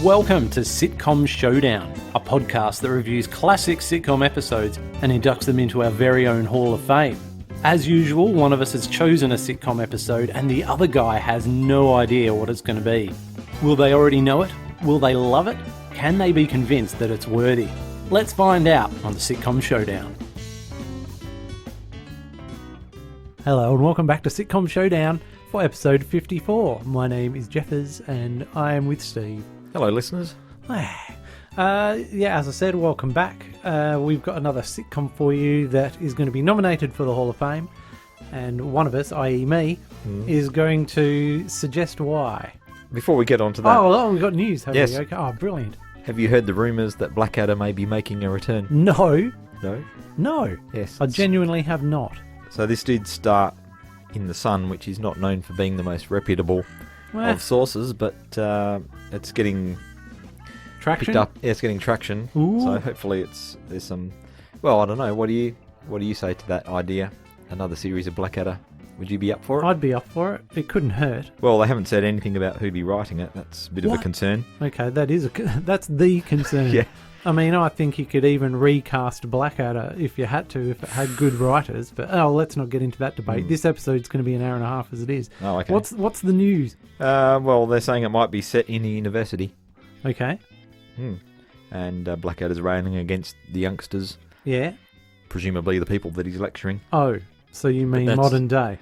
Welcome to Sitcom Showdown, a podcast that reviews classic sitcom episodes and inducts them into our very own Hall of Fame. As usual, one of us has chosen a sitcom episode and the other guy has no idea what it's going to be. Will they already know it? Will they love it? Can they be convinced that it's worthy? Let's find out on the Sitcom Showdown. Hello and welcome back to Sitcom Showdown for episode 54. My name is Jeffers and I am with Steve. Hello, listeners. As I said, welcome back. We've got another sitcom for you that is going to be nominated for the Hall of Fame, and one of us, i.e. me, is going to suggest why. Before we get on to that... Oh, we've got news, haven't yes. we? Okay. Oh, brilliant. Have you heard the rumours that Blackadder may be making a return? No. No? No. Yes. I genuinely have not. So this did start in The Sun, which is not known for being the most reputable of sources, but it's getting traction. Picked up. Yeah, it's getting traction. Ooh. So hopefully there's some. Well, I don't know. What do you say to that idea? Another series of Blackadder. Would you be up for it? I'd be up for it. It couldn't hurt. Well, they haven't said anything about who'd be writing it. That's a bit of a concern. Okay, that's the concern. Yeah. I mean, I think you could even recast Blackadder if you had to, if it had good writers. But let's not get into that debate. This episode's going to be an hour and a half as it is. Oh, okay. What's the news? Well, they're saying it might be set in a university. Okay. And Blackadder's railing against the youngsters. Yeah. Presumably the people that he's lecturing. Oh, so you mean modern day?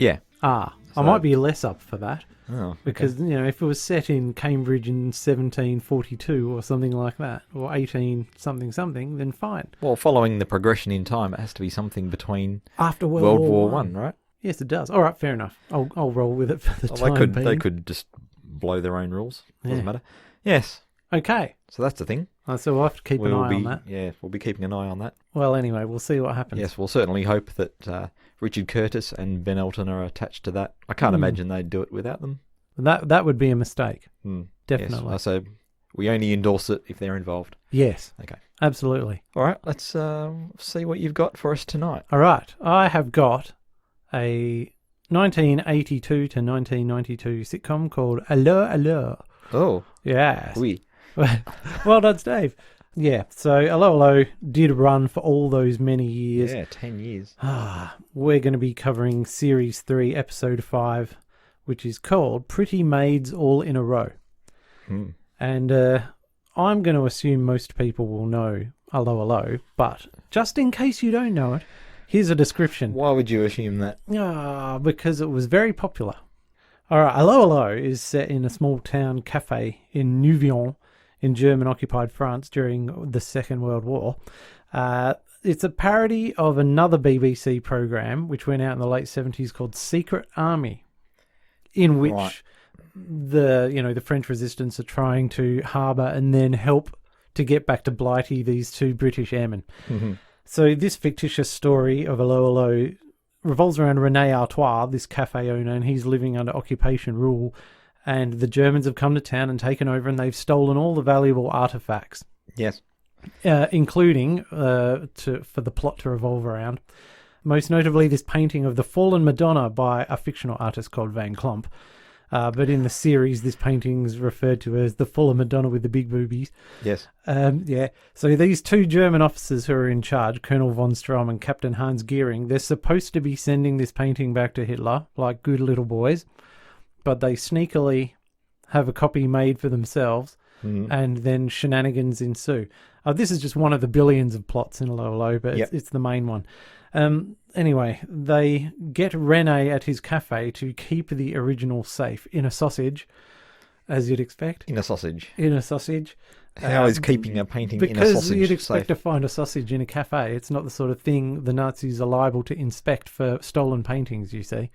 Yeah. I might be less up for that. Oh, because, if it was set in Cambridge in 1742 or something like that, or 18 something, then fine. Well, following the progression in time, it has to be something between after World War One, right? Yes, it does. All right, fair enough. I'll roll with it for the time being. They could just blow their own rules. Doesn't matter. Yes. Okay. So that's the thing. So we'll have to keep an eye on that. Yeah, we'll be keeping an eye on that. Well, anyway, we'll see what happens. Yes, we'll certainly hope that Richard Curtis and Ben Elton are attached to that. I can't imagine they'd do it without them. That would be a mistake. Definitely. Yes. So we only endorse it if they're involved. Yes. Okay. Absolutely. All right, let's see what you've got for us tonight. All right. I have got a 1982 to 1992 sitcom called Allo Allo. Oh. Yes. Oui. Well done, Steve. Yeah, so Allo Allo did run for all those many years. Yeah, 10 years. We're going to be covering Series 3, Episode 5, which is called Pretty Maids All in a Row. And I'm going to assume most people will know Allo Allo, but just in case you don't know it, here's a description. Why would you assume that? Because it was very popular. All right, Allo Allo is set in a small town cafe in Nouvion in German-occupied France during the Second World War. It's a parody of another BBC program which went out in the late 70s called Secret Army, in which the French resistance are trying to harbour and then help to get back to Blighty these two British airmen. So this fictitious story of Allo Allo revolves around René Artois, this cafe owner, and he's living under occupation rule. And the Germans have come to town and taken over, and they've stolen all the valuable artifacts. Yes. Including for the plot to revolve around. Most notably, this painting of the Fallen Madonna by a fictional artist called Van Klomp. But in the series, this painting is referred to as the Fallen Madonna with the big boobies. Yes. So these two German officers who are in charge, Colonel von Strom and Captain Hans Geering, they're supposed to be sending this painting back to Hitler, like good little boys. But they sneakily have a copy made for themselves, and then shenanigans ensue. This is just one of the billions of plots in Allo Allo, but it's the main one. Anyway, they get René at his cafe to keep the original safe in a sausage, as you'd expect. In a sausage. How is keeping a painting in a sausage Because you'd expect safe? to find a sausage in a cafe. It's not the sort of thing the Nazis are liable to inspect for stolen paintings, you see.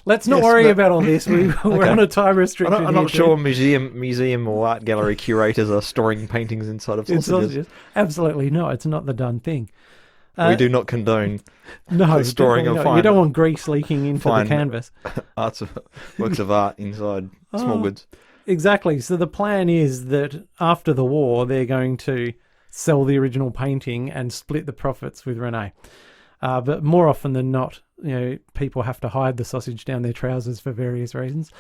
Let's not worry about all this. We're on a time restriction. I'm not sure museum or art gallery curators are storing paintings inside of sausages. Absolutely not. It's not the done thing. We do not condone the storing of fine. You don't want grease leaking into the canvas. Works of art inside small goods. Exactly. So the plan is that after the war, they're going to sell the original painting and split the profits with René. But more often than not, people have to hide the sausage down their trousers for various reasons.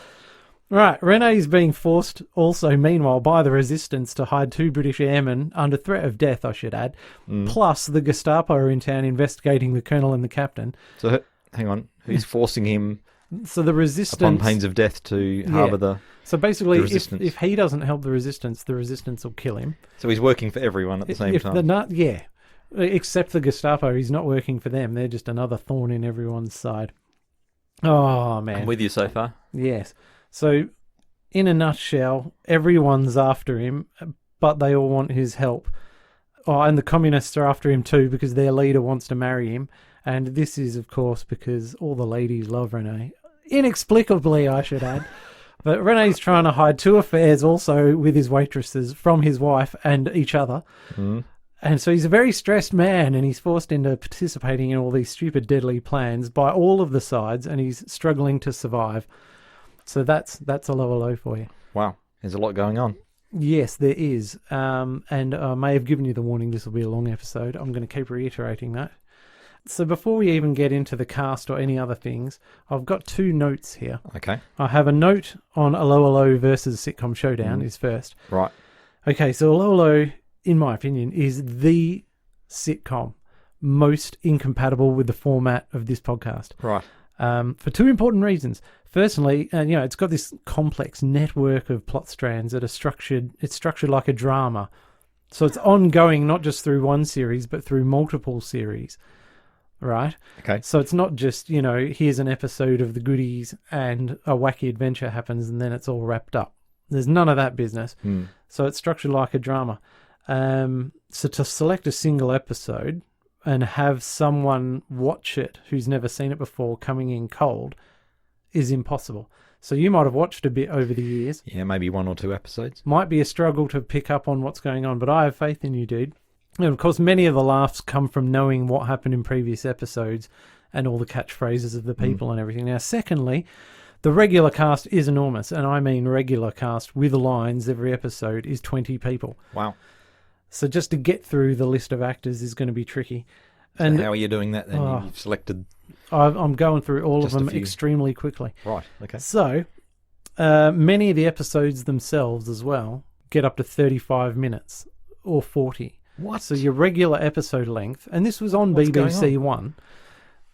Right, Renee's being forced also, meanwhile, by the resistance to hide 2 British airmen under threat of death, I should add. Plus, the Gestapo are in town investigating the colonel and the captain. So, hang on. Who's forcing him, So the resistance... upon pains of death, to harbour the... So basically, the resistance. if he doesn't help the resistance will kill him. So he's working for everyone at the same time. Except the Gestapo. He's not working for them. They're just another thorn in everyone's side. Oh, man. I'm with you so far. Yes. So, in a nutshell, everyone's after him, but they all want his help. Oh, and the communists are after him too because their leader wants to marry him. And this is, of course, because all the ladies love Renee. Inexplicably, I should add. But Renee's trying to hide 2 affairs also with his waitresses from his wife and each other. And so he's a very stressed man, and he's forced into participating in all these stupid, deadly plans by all of the sides, and he's struggling to survive. So that's Allo Allo for you. Wow, there's a lot going on. Yes, there is. And I may have given you the warning this will be a long episode. I'm going to keep reiterating that. So before we even get into the cast or any other things, I've got 2 notes here. Okay. I have a note on Allo Allo versus Sitcom Showdown is first. Right. Okay, so Allo Allo, in my opinion, is the sitcom most incompatible with the format of this podcast. Right. For 2 important reasons. Firstly, it's got this complex network of plot strands that are structured. It's structured like a drama. So it's ongoing, not just through one series, but through multiple series. Right? Okay. So it's not just, here's an episode of The Goodies and a wacky adventure happens and then it's all wrapped up. There's none of that business. So it's structured like a drama. So to select a single episode and have someone watch it who's never seen it before coming in cold is impossible. So you might have watched a bit over the years. Yeah, maybe 1 or 2 episodes. Might be a struggle to pick up on what's going on, but I have faith in you, dude. And of course, many of the laughs come from knowing what happened in previous episodes and all the catchphrases of the people and everything. Now, secondly, the regular cast is enormous, and I mean regular cast with lines every episode is 20 people. Wow. So just to get through the list of actors is going to be tricky. And how are you doing that then? You've selected... I'm going through all of just a them few. extremely quickly. Right, okay. So, many of the episodes themselves as well get up to 35 minutes or 40. What? So your regular episode length, and this was on What's BBC One,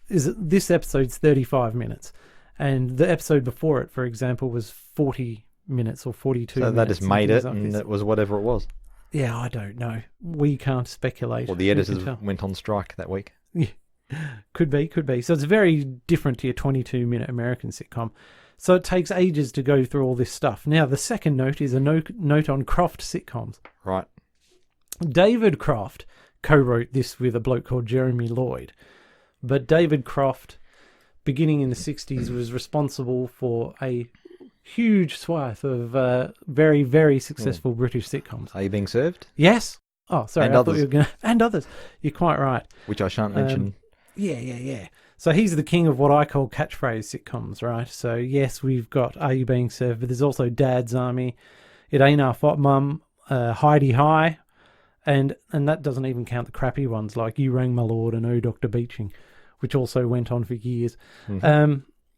is this episode's 35 minutes. And the episode before it, for example, was 40 minutes or 42 minutes. So they just made it like and this. it was whatever it was. Yeah, I don't know. We can't speculate. Or the editors went on strike that week. Yeah. Could be. So it's very different to your 22-minute American sitcom. So it takes ages to go through all this stuff. Now, the second note is a note on Croft sitcoms. Right. David Croft co-wrote this with a bloke called Jeremy Lloyd. But David Croft, beginning in the 60s, was responsible for a huge swath of very, very successful British sitcoms. Are you being served? Yes. Oh, sorry. And I others. thought you were going to... And others. You're quite right. Which I shan't mention. Yeah. So he's the king of what I call catchphrase sitcoms, right? So yes, we've got Are You Being Served, but there's also Dad's Army, It Ain't Our Fault Mum, Heidi High, and that doesn't even count the crappy ones like You Rang My Lord and Oh Dr. Beeching, which also went on for years.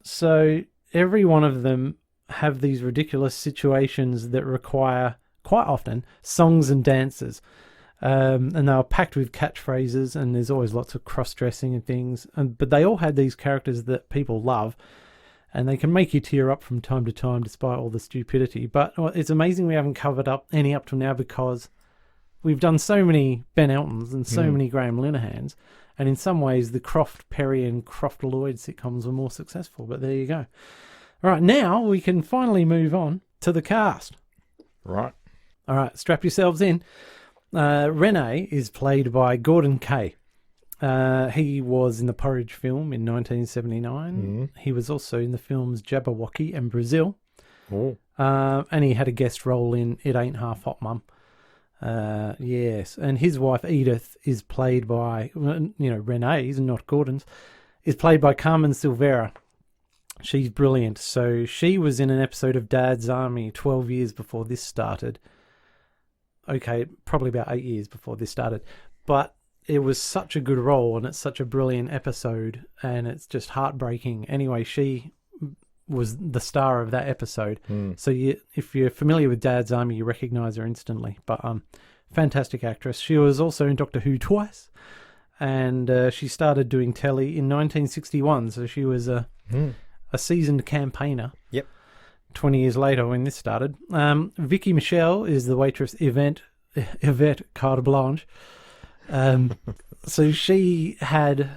So every one of them have these ridiculous situations that require, quite often, songs and dances. And they were packed with catchphrases, and there's always lots of cross-dressing and things. But they all had these characters that people love, and they can make you tear up from time to time despite all the stupidity. But it's amazing we haven't covered up any up till now because we've done so many Ben Eltons and so many Graham Linehans, and in some ways the Croft Perry and Croft Lloyd sitcoms were more successful. But there you go. All right, now we can finally move on to the cast. Right. All right, strap yourselves in. Renee is played by Gordon Kay. He was in the Porridge film in 1979. He was also in the films Jabberwocky and Brazil. And he had a guest role in It Ain't Half Hot Mum. Yes, and his wife Edith is played by, Renee's, not Gordon's, is played by Carmen Silvera. She's brilliant. So she was in an episode of Dad's Army 12 years before this started. Okay, probably about 8 years before this started. But it was such a good role and it's such a brilliant episode and it's just heartbreaking. Anyway, she was the star of that episode. So if you're familiar with Dad's Army, you recognise her instantly. But fantastic actress. She was also in Doctor Who twice, and she started doing telly in 1961. So she was a seasoned campaigner. Yep. 20 years later when this started. Vicky Michelle is the waitress Yvette Carte Blanche. So she had,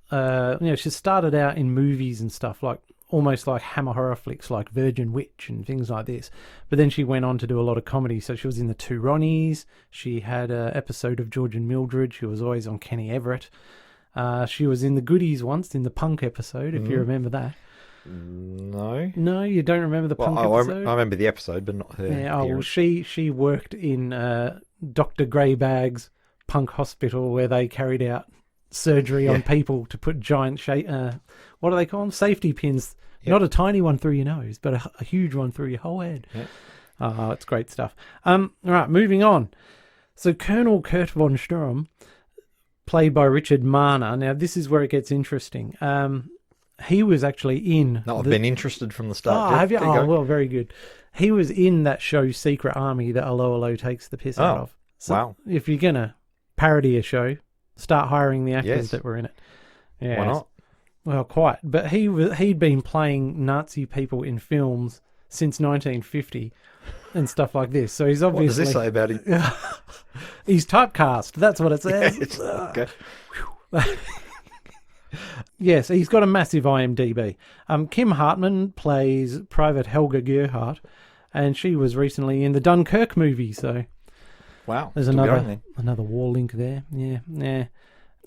she started out in movies and stuff, like almost like Hammer horror flicks like Virgin Witch and things like this. But then she went on to do a lot of comedy. So she was in The Two Ronnies. She had an episode of George and Mildred. She was always on Kenny Everett. She was in The Goodies once, in the Punk episode, if you remember that. No, you don't remember the Punk episode? I remember the episode, but not her. Yeah, well, she worked in Dr. Greybag's Punk Hospital, where they carried out surgery on people to put giant what do they call them? Safety pins. Yep. Not a tiny one through your nose, but a huge one through your whole head. Yep. It's great stuff. All right, moving on. So Colonel Kurt von Sturm, played by Richard Marner. Now this is where it gets interesting. He was actually in... No, I've been interested from the start. Oh, have you? Oh, well, very good. He was in that show Secret Army that Allo Allo takes the piss out of. So wow. If you're going to parody a show, start hiring the actors that were in it. Yeah. Why not? Well, quite. But he'd been playing Nazi people in films since 1950 and stuff like this. So he's obviously... What does this say about him? He's typecast. That's what it says. Okay. Yes, he's got a massive IMDb. Kim Hartman plays Private Helga Gerhardt, and she was recently in the Dunkirk movie. So, wow, there's another war link there. Yeah.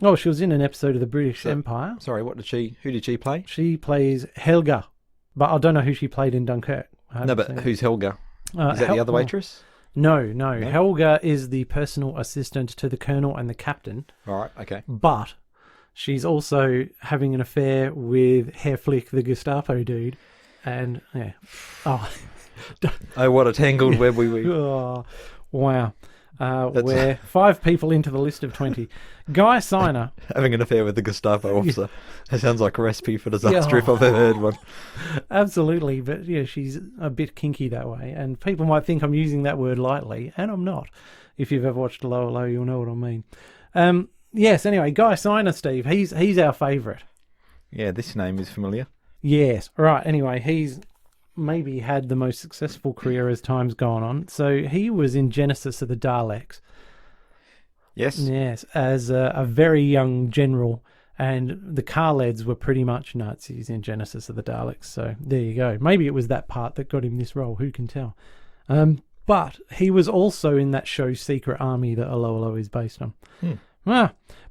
Oh, she was in an episode of the British Empire. Sorry, who did she play? She plays Helga, but I don't know who she played in Dunkirk. No, but who's Helga? Is that the other waitress? No. Helga is the personal assistant to the colonel and the captain. All right, okay. But she's also having an affair with Herr Flick, the Gestapo dude. And, yeah. Oh, what a tangled web we weave. Oh, wow. We're 5 people into the list of 20. Guy Siner. Having an affair with the Gestapo officer. That sounds like a recipe for disaster if I've ever heard one. Absolutely. But, yeah, she's a bit kinky that way. And people might think I'm using that word lightly, and I'm not. If you've ever watched Allo Allo, you'll know what I mean. Yes, anyway, Guy Siner, Steve, he's our favourite. Yeah, this name is familiar. Yes, right, anyway, he's maybe had the most successful career as time's gone on. So he was in Genesis of the Daleks. Yes, as a very young general, and the Khaleds were pretty much Nazis in Genesis of the Daleks, so there you go. Maybe it was that part that got him this role, who can tell. But he was also in that show Secret Army that Allo Allo is based on.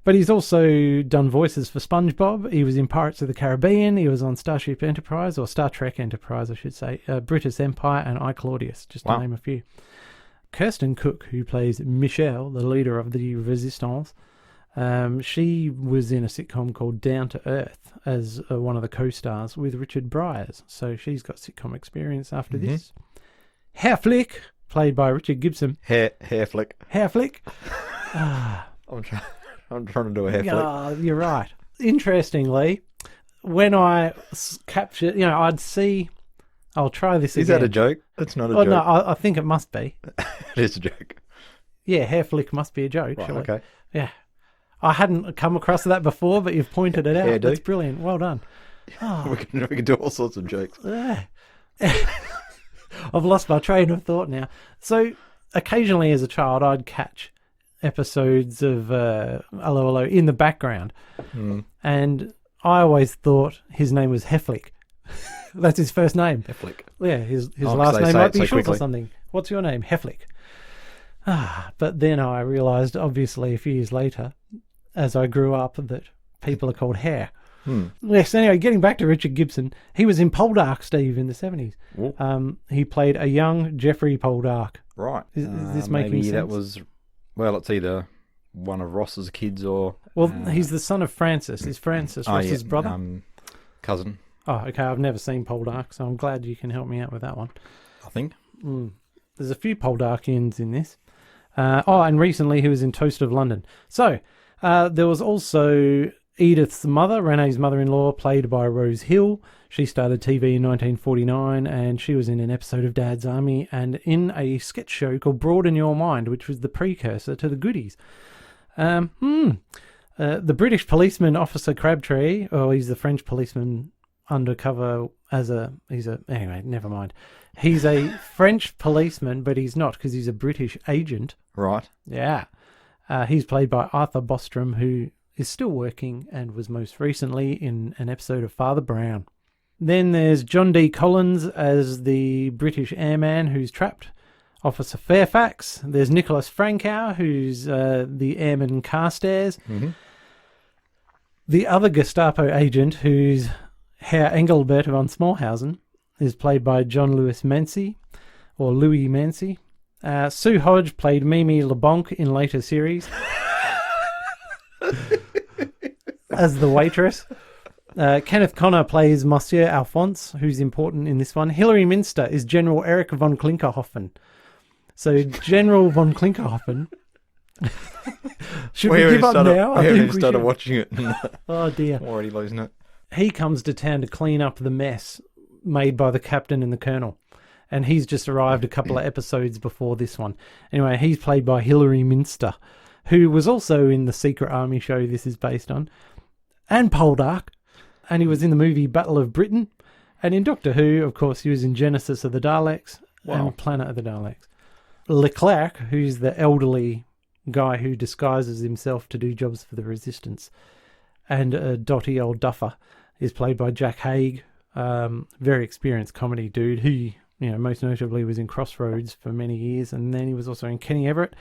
But he's also done voices for SpongeBob. He was in Pirates of the Caribbean. He was on Starship Enterprise, or Star Trek Enterprise, I should say, British Empire, and I, Claudius, just to name a few. Kirsten Cook, who plays Michelle, the leader of the Resistance, she was in a sitcom called Down to Earth as one of the co-stars with Richard Bryars. So she's got sitcom experience after this. Herr Flick, played by Richard Gibson. Hair Flick. Herr Flick. I'm trying to do a hair flick. You're right. Interestingly, when I captured, I'd see... I'll try this again. Is that a joke? That's not a joke. No, I think it must be. It is a joke. Yeah, hair flick must be a joke. Right, okay. Yeah. I hadn't come across that before, but you've pointed it out. Hairdo. That's brilliant. Well done. Oh. We can do all sorts of jokes. I've lost my train of thought now. So occasionally as a child, I'd catch episodes of Allo Allo in the background. And I always thought his name was Heflick. That's his first name. Heflick. Yeah, his last name might be short or something. What's your name? Heflick. But then I realised, obviously, a few years later, as I grew up, that people are called Hare. Yes, anyway, getting back to Richard Gibson, he was in Poldark, Steve, in the 70s. He played a young Jeffrey Poldark. Right. Is this making sense? Maybe that was... Well, it's either one of Ross's kids or... Well, he's the son of Francis. Is Francis Ross's brother? Cousin. Oh, okay. I've never seen Poldark, so I'm glad you can help me out with that one. I think. There's a few Poldarkians in this. And recently he was in Toast of London. So, there was also Edith's mother, Renee's mother-in-law, played by Rose Hill. She started TV in 1949, and she was in an episode of Dad's Army and in a sketch show called Broaden Your Mind, which was the precursor to The Goodies. The British policeman, Officer Crabtree, he's the French policeman undercover anyway, never mind. He's a French policeman, but he's not, because he's a British agent. Right. Yeah. He's played by Arthur Bostrom, who is still working and was most recently in an episode of Father Brown. Then there's John D. Collins as the British airman who's trapped, Officer Fairfax. There's Nicholas Frankow, who's the airman Carstairs. Mm-hmm. The other Gestapo agent, who's Herr Engelbert von Smallhausen, is played by John Louis Mancy, or Louis Mancy. Sue Hodge played Mimi LeBonc in later series as the waitress. Kenneth Connor plays Monsieur Alphonse, who's important in this one. Hilary Minster is General Erich von Klinkerhoffen. So General von Klinkerhoffen. Should we give up now? I haven't started watching it. Oh dear. I'm already losing it. He comes to town to clean up the mess made by the captain and the colonel. And he's just arrived a couple of episodes before this one. Anyway, he's played by Hilary Minster, who was also in the Secret Army show this is based on, and Poldark. And he was in the movie Battle of Britain. And in Doctor Who, of course, he was in Genesis of the Daleks and Planet of the Daleks. Leclerc, who's the elderly guy who disguises himself to do jobs for the Resistance, and a dotty old duffer, is played by Jack Haig, very experienced comedy dude who, most notably was in Crossroads for many years, and then he was also in Kenny Everett.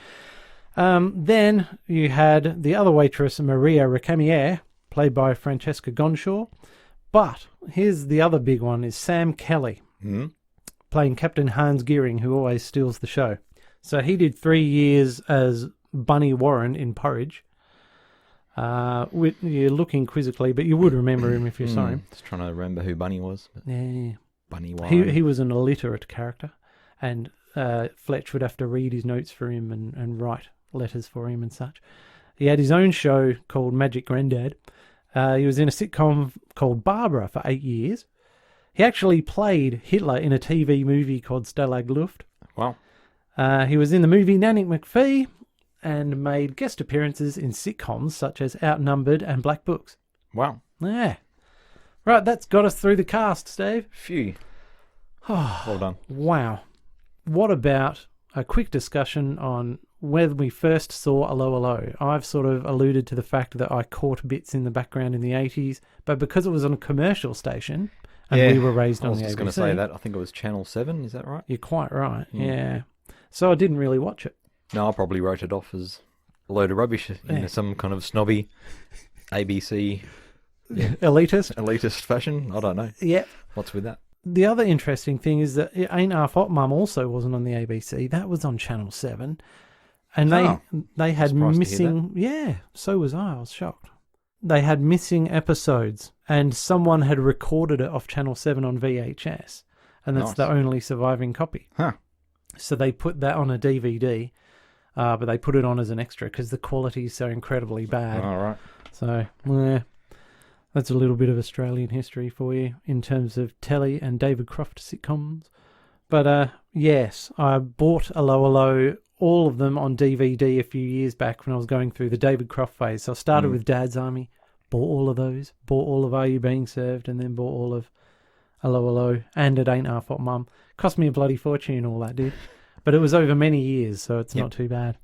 Then you had the other waitress, Maria Recamier, played by Francesca Gonshaw. But here's the other big one, is Sam Kelly, playing Captain Hans Gearing, who always steals the show. So he did 3 years as Bunny Warren in Porridge. You're looking quizzically, but you would remember him if you saw him. Just trying to remember who Bunny was. Yeah. Bunny Warren. He was an illiterate character, and Fletch would have to read his notes for him and write letters for him and such. He had his own show called Magic Grandad. He was in a sitcom called Barbara for 8 years. He actually played Hitler in a TV movie called Stalag Luft. Wow. He was in the movie Nanny McPhee and made guest appearances in sitcoms such as Outnumbered and Black Books. Wow. Yeah. Right, that's got us through the cast, Steve. Phew. Well done. Wow. What about a quick discussion on when we first saw Allo Allo? I've sort of alluded to the fact that I caught bits in the background in the 80s, but because it was on a commercial station and we were raised on the ABC. I was just going to say that. I think it was Channel 7, is that right? You're quite right, yeah. So I didn't really watch it. No, I probably wrote it off as a load of rubbish in some kind of snobby ABC elitist fashion. I don't know. Yeah. What's with that? The other interesting thing is that Ain't Half Hot Mum also wasn't on the ABC. That was on Channel 7. And they had missing... Yeah, so was I. I was shocked. They had missing episodes, and someone had recorded it off Channel 7 on VHS, and that's the only surviving copy. Huh. So they put that on a DVD, but they put it on as an extra because the quality is so incredibly bad. All right. So, that's a little bit of Australian history for you in terms of telly and David Croft sitcoms. But yes, I bought Allo Allo, all of them on DVD a few years back when I was going through the David Croft phase. So I started with Dad's Army, bought all of those, bought all of Are You Being Served, and then bought all of Allo Allo, and It Ain't Half Hot Mum. Cost me a bloody fortune, all that did. But it was over many years, so it's not too bad.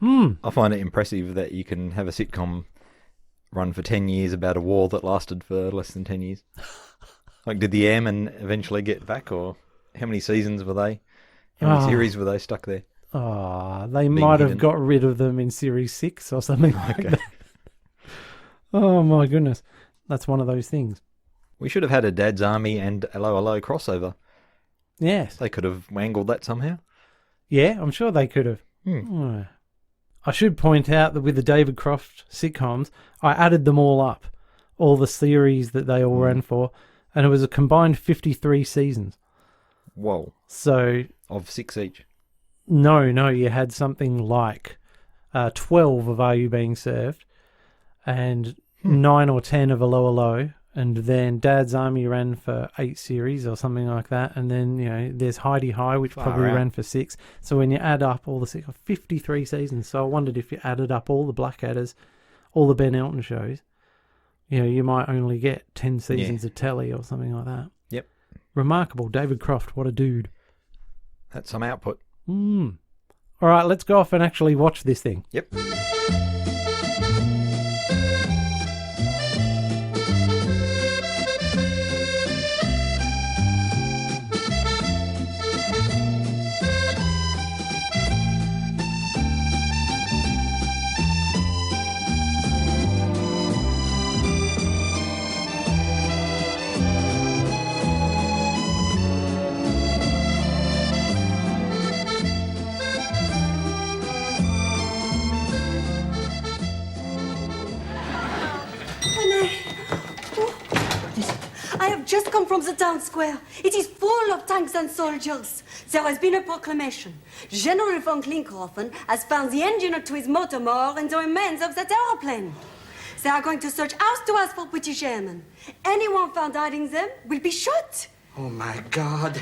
I find it impressive that you can have a sitcom run for 10 years about a war that lasted for less than 10 years. Like, did the Airmen eventually get back, or how many seasons were they? How many series were they stuck there? They might have got rid of them in Series 6 or something like that. Oh, my goodness. That's one of those things. We should have had a Dad's Army and Allo Allo crossover. Yes. They could have wangled that somehow. Yeah, I'm sure they could have. I should point out that with the David Croft sitcoms, I added them all up, all the series that they all ran for, and it was a combined 53 seasons. Whoa. So... Of 6 each? No, you had something like 12 of Are You Being Served, and 9 or 10 of Allo Allo, and then Dad's Army ran for 8 series or something like that, and then, there's Heidi High, which probably ran for 6. So when you add up all the 53 seasons, so I wondered if you added up all the Blackadders, all the Ben Elton shows, you might only get 10 seasons of telly or something like that. Yep. Remarkable. David Croft, what a dude. That's some output. All right, let's go off and actually watch this thing. Yep. I have just come from the town square. It is full of tanks and soldiers. There has been a proclamation. General von Klinkhofen has found the engine to his motor more and the remains of that aeroplane. They are going to search house to house for British airmen. Anyone found hiding them will be shot. Oh, my God.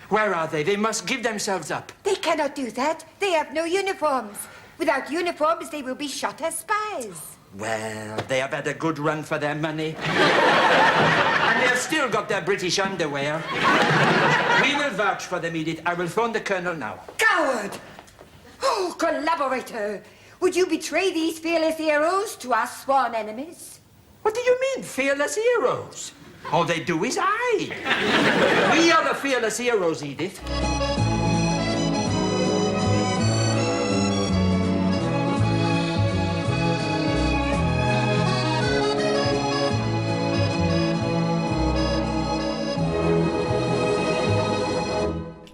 Where are they? They must give themselves up. They cannot do that. They have no uniforms. Without uniforms, they will be shot as spies. Well, they have had a good run for their money. And they have still got their British underwear. We will vouch for them, Edith. I will phone the colonel now. Coward! Oh, collaborator! Would you betray these fearless heroes to our sworn enemies? What do you mean, fearless heroes? All they do is hide. We are the fearless heroes, Edith.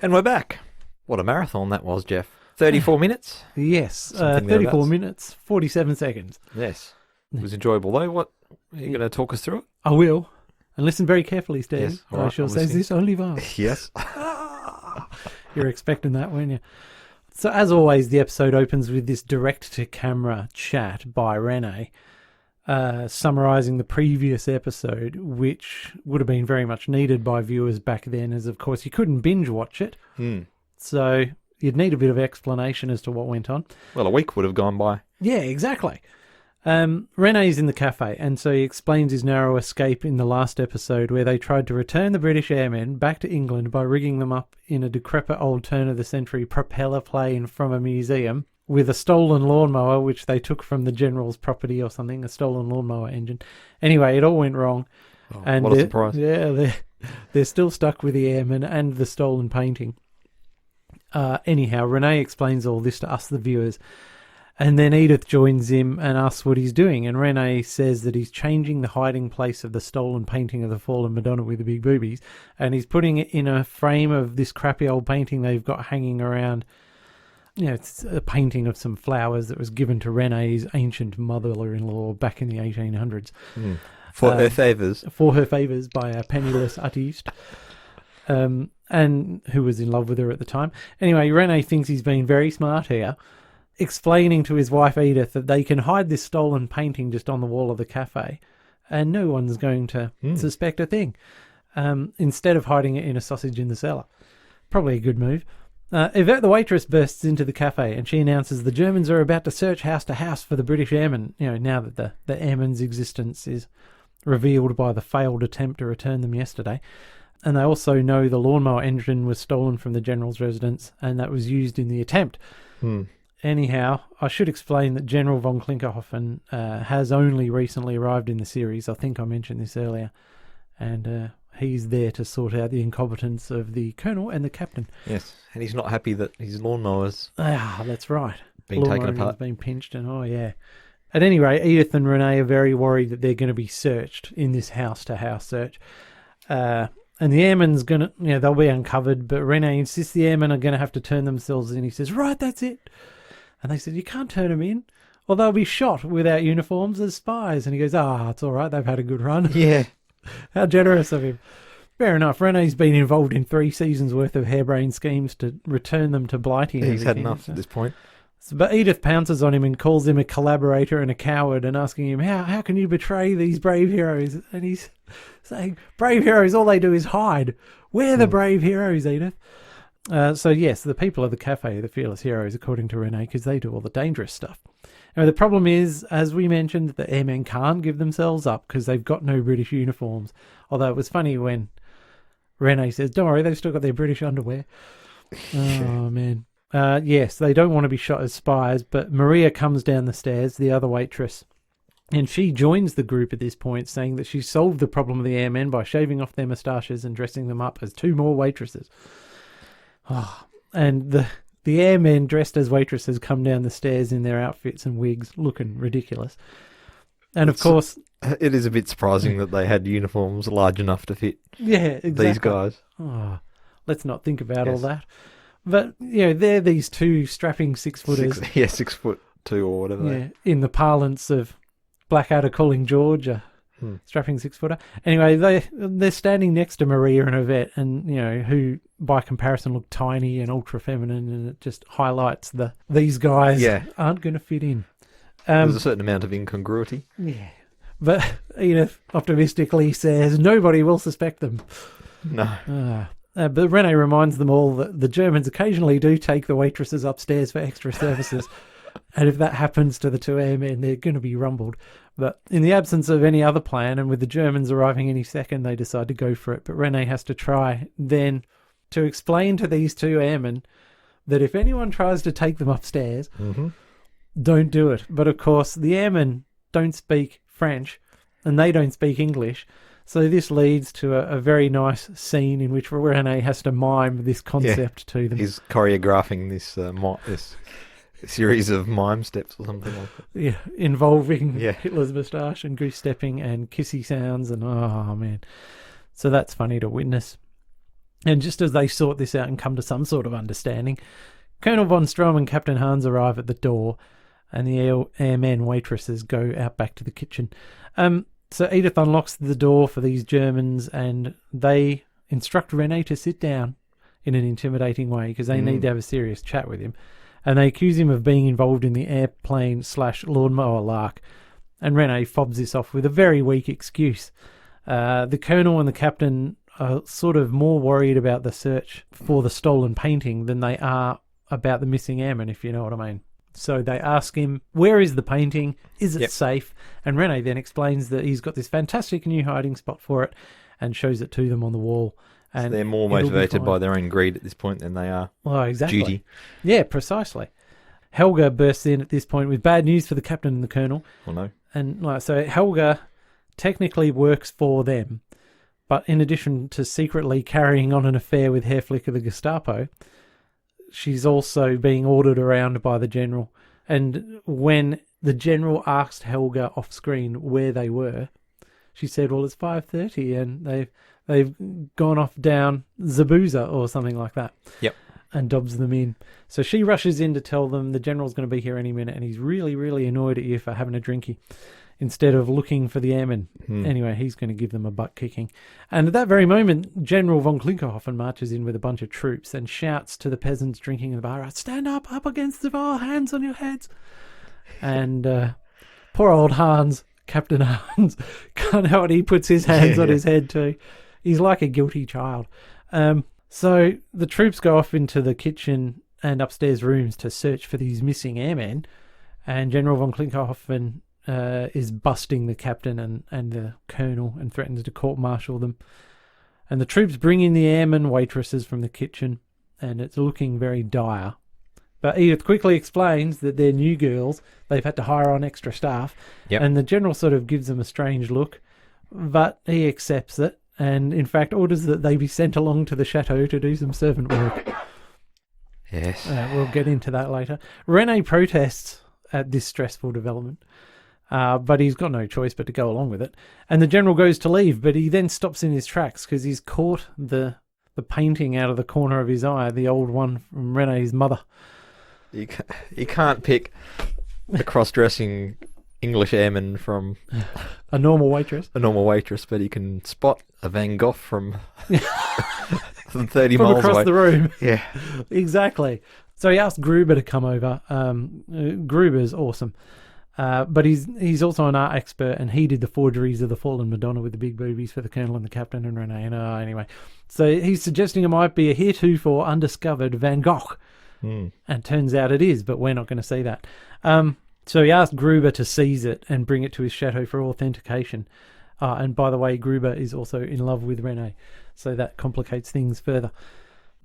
And we're back. What a marathon that was, Jeff. 34 minutes? Yes, Something 34 thereabouts. minutes, 47 seconds. Yes. It was enjoyable, though. What are you going to talk us through it? I will. And listen very carefully, Steve. Yes, all I right, shall I'm say listening. this only once. Yes. You're expecting that, weren't you? So, as always, the episode opens with this direct-to-camera chat by Renee, summarising the previous episode, which would have been very much needed by viewers back then, as, of course, you couldn't binge-watch it. So, you'd need a bit of explanation as to what went on. Well, a week would have gone by. Yeah, exactly. Rene's in the cafe, and so he explains his narrow escape in the last episode where they tried to return the British airmen back to England by rigging them up in a decrepit old turn-of-the-century propeller plane from a museum with a stolen lawnmower, which they took from the general's property or something, a stolen lawnmower engine. Anyway, it all went wrong. Oh, And what a surprise. Yeah, they're still stuck with the airmen and the stolen painting. Anyhow, Rene explains all this to us, the viewers. And then Edith joins him and asks what he's doing. And Rene says that he's changing the hiding place of the stolen painting of the fallen Madonna with the big boobies. And he's putting it in a frame of this crappy old painting they've got hanging around. It's a painting of some flowers that was given to Rene's ancient mother-in-law back in the 1800s. For her favours. For her favours by a penniless artiste. And who was in love with her at the time. Anyway, Rene thinks he's been very smart here, explaining to his wife Edith that they can hide this stolen painting just on the wall of the cafe and no one's going to suspect a thing, instead of hiding it in a sausage in the cellar. Probably a good move. Yvette, the waitress, bursts into the cafe and she announces the Germans are about to search house to house for the British airmen, now that the airmen's existence is revealed by the failed attempt to return them yesterday. And they also know the lawnmower engine was stolen from the general's residence and that was used in the attempt. Anyhow, I should explain that General von Klinkhofen has only recently arrived in the series. I think I mentioned this earlier. And he's there to sort out the incompetence of the colonel and the captain. Yes, and he's not happy that his lawnmower's That's right. been taken Lawnmower apart. has been pinched and At any rate, Edith and Rene are very worried that they're going to be searched in this house-to-house search. And the airmen's going to, they'll be uncovered, but Rene insists the airmen are going to have to turn themselves in. He says, right, that's it. And they said, you can't turn them in, or they'll be shot without uniforms as spies. And he goes, it's all right, they've had a good run. Yeah. How generous of him. Fair enough. Rene's been involved in 3 seasons' worth of harebrained schemes to return them to Blighty. And He's had everything, enough so at this point. But Edith pounces on him and calls him a collaborator and a coward and asking him, how can you betray these brave heroes? And he's saying, brave heroes, all they do is hide. We're the brave heroes, Edith. So yes, the people of the cafe are the fearless heroes, according to Renee, because they do all the dangerous stuff. Now, the problem is, as we mentioned, the airmen can't give themselves up because they've got no British uniforms. Although it was funny when Renee says, don't worry, they've still got their British underwear. Oh, man. Yes, they don't want to be shot as spies, but Maria comes down the stairs, the other waitress, and she joins the group at this point, saying that she solved the problem of the airmen by shaving off their moustaches and dressing them up as 2 more waitresses. Oh, and the airmen dressed as waitresses come down the stairs in their outfits and wigs, looking ridiculous. And of course... It is a bit surprising that they had uniforms large enough to fit these guys. Oh, let's not think about all that. But, they're these 2 strapping 6-footers. 6'2" or whatever. In the parlance of Blackadder calling George a strapping 6-footer. Anyway, they're standing next to Maria and Yvette, and, who by comparison look tiny and ultra feminine, and it just highlights these guys aren't going to fit in. There's a certain amount of incongruity. Yeah. But Edith optimistically says nobody will suspect them. No. But Renee reminds them all that the Germans occasionally do take the waitresses upstairs for extra services. And if that happens to the 2 airmen, they're going to be rumbled. But in the absence of any other plan, and with the Germans arriving any second, they decide to go for it. But Renee has to try then to explain to these 2 airmen that if anyone tries to take them upstairs, don't do it. But of course, the airmen don't speak French and they don't speak English. So this leads to a very nice scene in which Renee has to mime this concept to them. He's choreographing this series of mime steps or something like that. Yeah, involving Hitler's moustache and goose stepping and kissy sounds and oh man. So that's funny to witness. And just as they sort this out and come to some sort of understanding, Colonel von Strom and Captain Hans arrive at the door, and the airmen waitresses go out back to the kitchen. So Edith unlocks the door for these Germans, and they instruct Renee to sit down in an intimidating way because they need to have a serious chat with him. And they accuse him of being involved in the airplane/lawnmower lark. And Renee fobs this off with a very weak excuse. The Colonel and the Captain are sort of more worried about the search for the stolen painting than they are about the missing airman, if you know what I mean. So they ask him, where is the painting? Is it safe? And Renee then explains that he's got this fantastic new hiding spot for it and shows it to them on the wall. And so they're more motivated by their own greed at this point than they are duty. Yeah, precisely. Helga bursts in at this point with bad news for the captain and the colonel. Well, no. And so Helga technically works for them, but in addition to secretly carrying on an affair with Herr Flicker the Gestapo, she's also being ordered around by the general. And when the general asked Helga off screen where they were, she said, well, it's 5:30 and they've gone off down Zabuza or something like that. Yep. And dobs them in. So she rushes in to tell them the general's going to be here any minute, and he's really, really annoyed at you for having a drinky instead of looking for the airmen. Anyway, he's going to give them a butt kicking. And at that very moment, General von Klinkerhoffen marches in with a bunch of troops and shouts to the peasants drinking in the bar, stand up against the bar, hands on your heads. And poor old Hans, Captain Hans, can't help it, he puts his hands on his head too. He's like a guilty child. So the troops go off into the kitchen and upstairs rooms to search for these missing airmen, and General von Klinkerhoffen is busting the captain and the colonel and threatens to court-martial them. And the troops bring in the airmen waitresses from the kitchen, and it's looking very dire. But Edith quickly explains that they're new girls. They've had to hire on extra staff. Yep. And the general sort of gives them a strange look, but he accepts it and, in fact, orders that they be sent along to the chateau to do some servant work. Yes. We'll get into that later. Rene protests at this stressful development, but he's got no choice but to go along with it. And the general goes to leave, but he then stops in his tracks because he's caught the painting out of the corner of his eye, the old one from Rene's mother. You can't pick the cross-dressing English airman from a normal waitress, but you can spot a Van Gogh from 30 from miles across away. The room. Yeah, exactly. So he asked Gruber to come over. Gruber's awesome. But he's also an art expert, and he did the forgeries of the Fallen Madonna with the big boobies for the Colonel and the Captain and Renee. And anyway, so he's suggesting it might be a heretofore undiscovered Van Gogh. And turns out it is, but we're not going to see that. So he asked Gruber to seize it and bring it to his chateau for authentication. And by the way, Gruber is also in love with Renee, so that complicates things further.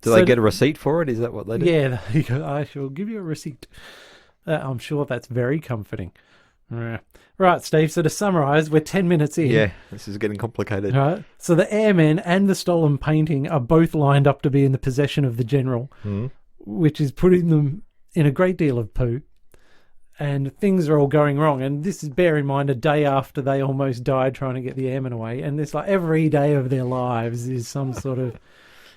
Do they get a receipt for it? Is that what they do? Yeah, I shall give you a receipt. I'm sure that's very comforting. Right, Steve, so to summarise, we're 10 minutes in. Yeah, this is getting complicated. Right, so the airmen and the stolen painting are both lined up to be in the possession of the general, which is putting them in a great deal of poo. And things are all going wrong. And this is, bear in mind, a day after they almost died trying to get the airmen away. And it's like every day of their lives is some sort of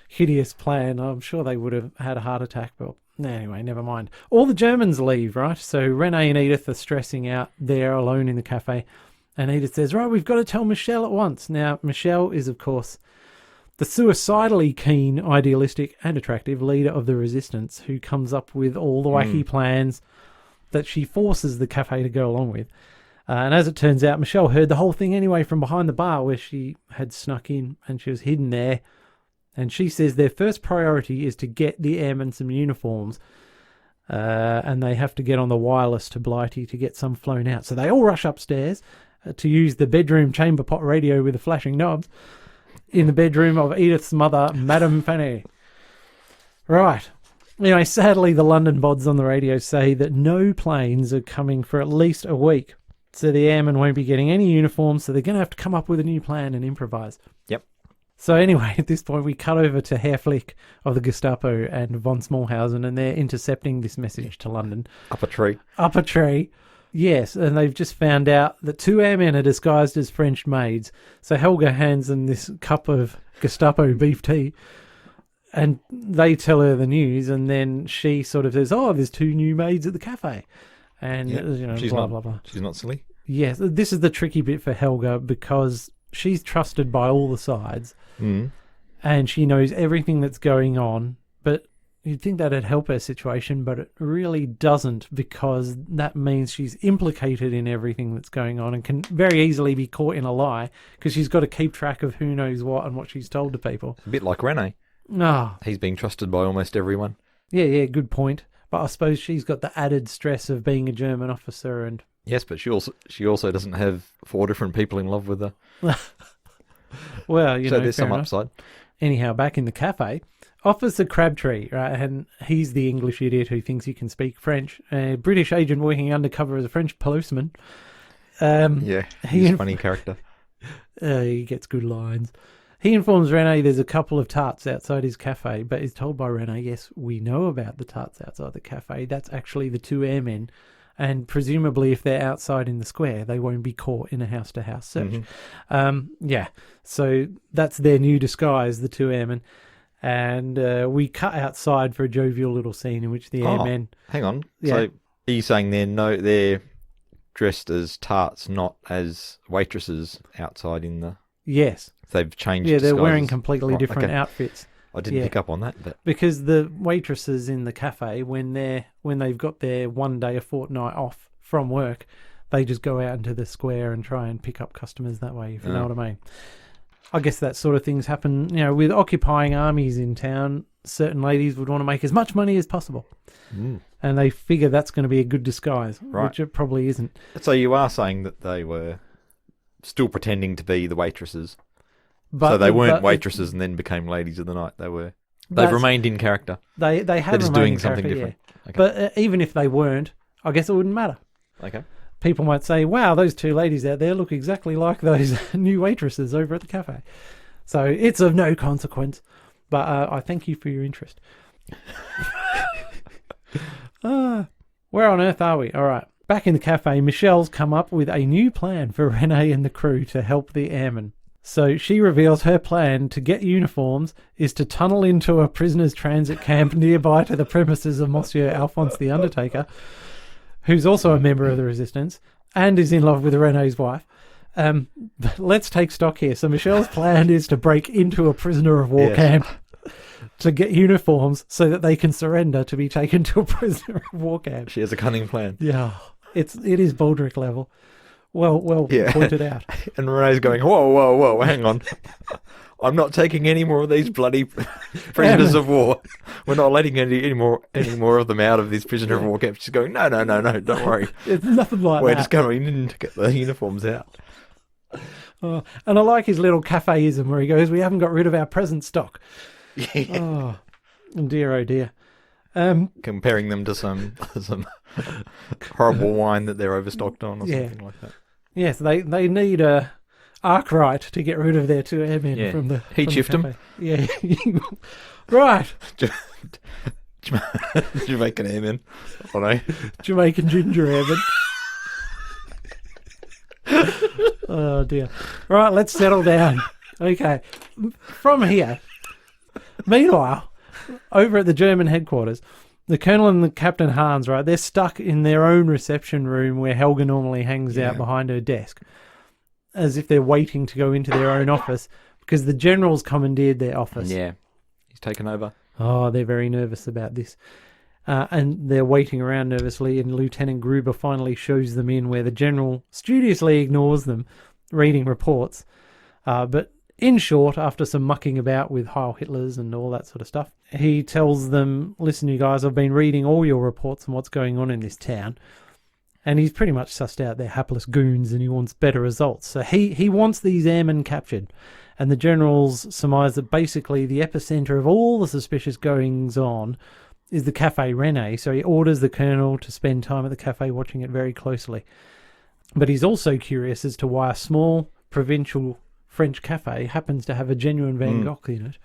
hideous plan. I'm sure they would have had a heart attack, but anyway, never mind. All the Germans leave, right? So Renee and Edith are stressing out there alone in the cafe. And Edith says, right, we've got to tell Michelle at once. Now, Michelle is, of course, the suicidally keen, idealistic and attractive leader of the resistance who comes up with all the wacky plans that she forces the cafe to go along with. And as it turns out, Michelle heard the whole thing anyway from behind the bar where she had snuck in and she was hidden there. And she says their first priority is to get the airmen some uniforms. And they have to get on the wireless to Blighty to get some flown out. So they all rush upstairs to use the bedroom chamber pot radio with the flashing knobs in the bedroom of Edith's mother, Madame Fanny. Right. Anyway, sadly, the London bods on the radio say that no planes are coming for at least a week. So the airmen won't be getting any uniforms, so they're going to have to come up with a new plan and improvise. Yep. So anyway, at this point, we cut over to Herr Flick of the Gestapo and von Smallhausen, and they're intercepting this message to London. Up a tree. Up a tree. Yes, and they've just found out that two airmen are disguised as French maids. So Helga hands them this cup of Gestapo beef tea. And they tell her the news, and then she sort of says, oh, there's two new maids at the cafe. And, she's blah, not, blah, blah. She's not silly. Yes, this is the tricky bit for Helga because she's trusted by all the sides. And she knows everything that's going on. But you'd think that'd help her situation, but it really doesn't because that means she's implicated in everything that's going on and can very easily be caught in a lie because she's got to keep track of who knows what and what she's told to people. A bit like Renee. He's being trusted by almost everyone. Yeah, good point. But I suppose she's got the added stress of being a German officer and... Yes, but she also doesn't have 4 different people in love with her. Well, so there's some upside. Anyhow, back in the cafe, Officer Crabtree, right, and he's the English idiot who thinks he can speak French. A British agent working undercover as a French policeman. He's a funny character. He gets good lines. He informs Renee there's a couple of tarts outside his cafe, but is told by Renee, yes, we know about the tarts outside the cafe. That's actually the two airmen. And presumably if they're outside in the square, they won't be caught in a house-to-house search. So that's their new disguise, the two airmen. And we cut outside for a jovial little scene in which the airmen... Hang on. Yeah. So are you saying they're dressed as tarts, not as waitresses outside in the... Yes. They've changed Yeah, they're disguises. wearing completely different outfits. I didn't pick up on that. But because the waitresses in the cafe, when they've got their one day a fortnight off from work, they just go out into the square and try and pick up customers that way, if you know what I mean. I guess that sort of things happen, with occupying armies in town. Certain ladies would want to make as much money as possible. And they figure that's going to be a good disguise, which it probably isn't. So you are saying that they were still pretending to be the waitresses. But, so they weren't waitresses and then became ladies of the night. They've remained in character. They have They're just remained doing in something character, different. Yeah. Okay. But even if they weren't, I guess it wouldn't matter. Okay. People might say, wow, those two ladies out there look exactly like those new waitresses over at the cafe. So it's of no consequence. But I thank you for your interest. Where on earth are we? All right. Back in the cafe, Michelle's come up with a new plan for Renee and the crew to help the airmen. So she reveals her plan to get uniforms is to tunnel into a prisoners' transit camp nearby to the premises of Monsieur Alphonse the Undertaker, who's also a member of the resistance and is in love with Renee's wife. But let's take stock here. So Michelle's plan is to break into a prisoner of war camp. to get uniforms so that they can surrender to be taken to a prisoner of war camp. She has a cunning plan. Yeah, it is Baldrick level. Well pointed out. And Renee's going, whoa, hang on. I'm not taking any more of these bloody prisoners of war. We're not letting any more of them out of this prisoner of war camp. She's going, no, don't worry. It's nothing like We're that. just going in to get the uniforms out. Oh, and I like his little cafeism where he goes, we haven't got rid of our present stock. Yeah. Oh, dear, oh dear. Comparing them to some horrible wine that they're overstocked on or something like that. Yes, they need a Arkwright to get rid of their 2 airmen from the Heat from shift the them. cafe. Yeah. Right. Jamaican airmen. Oh no. Jamaican ginger airmen. Oh dear. Right, let's settle down. Okay. From here. Meanwhile, over at the German headquarters, the Colonel and the Captain Hans, right, they're stuck in their own reception room where Helga normally hangs out behind her desk, as if they're waiting to go into their own office because the General's commandeered their office. Yeah. He's taken over. Oh, they're very nervous about this. And they're waiting around nervously, and Lieutenant Gruber finally shows them in where the General studiously ignores them, reading reports. But in short, after some mucking about with Heil Hitlers and all that sort of stuff, he tells them, listen, you guys, I've been reading all your reports on what's going on in this town. And he's pretty much sussed out they're hapless goons and he wants better results. So he wants these airmen captured. And the generals surmise that basically the epicenter of all the suspicious goings on is the Café Rene. So he orders the colonel to spend time at the cafe watching it very closely. But he's also curious as to why a small provincial French cafe happens to have a genuine Van Gogh in it.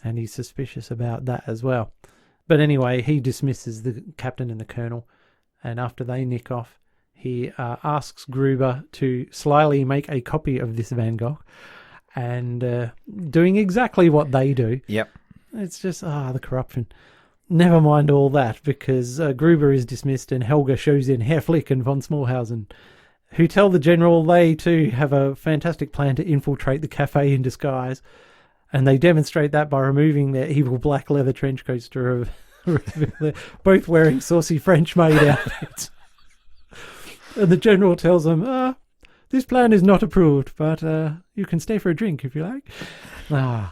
And he's suspicious about that as well. But anyway, he dismisses the captain and the colonel. And after they nick off, he asks Gruber to slyly make a copy of this Van Gogh. And doing exactly what they do. Yep. It's just, the corruption. Never mind all that, because Gruber is dismissed and Helga shows in Herr Flick and von Smallhausen, who tell the general they too have a fantastic plan to infiltrate the cafe in disguise. And they demonstrate that by removing their evil black leather trench coats to both wearing saucy French maid outfits. And the general tells them, this plan is not approved, but you can stay for a drink if you like. I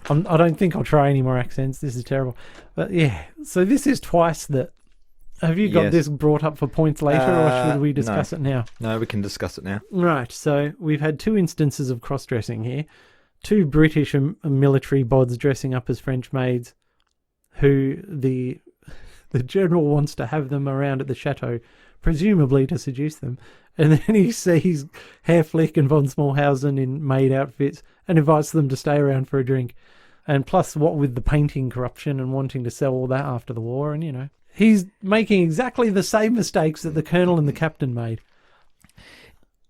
don't think I'll try any more accents. This is terrible. But yeah, so this is twice that. Have you got this brought up for points later, or should we discuss it now? No, we can discuss it now. Right, so we've had 2 instances of cross-dressing here. 2 British military bods dressing up as French maids, who the general wants to have them around at the chateau, presumably to seduce them. And then he sees Herr Flick and von Smallhausen in maid outfits and invites them to stay around for a drink. And plus, what with the painting corruption and wanting to sell all that after the war, and, you know, he's making exactly the same mistakes that the colonel and the captain made.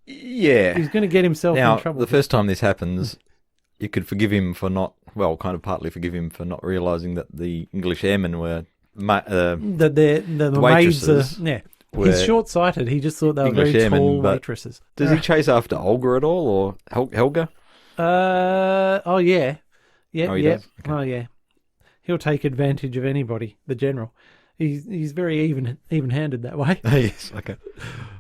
Yeah. He's going to get himself in trouble. The first time this happens, you could forgive him for not, kind of partly forgive him for not realising that the English airmen were that the waitresses. Maids he's short-sighted. He just thought they were English very airmen, tall but waitresses. Does he chase after Olga at all, or Helga? Oh, yeah. Yeah, Oh, he yeah. does? Okay. Oh, yeah. He'll take advantage of anybody, the general. He's very even-handed that way. Yes, okay.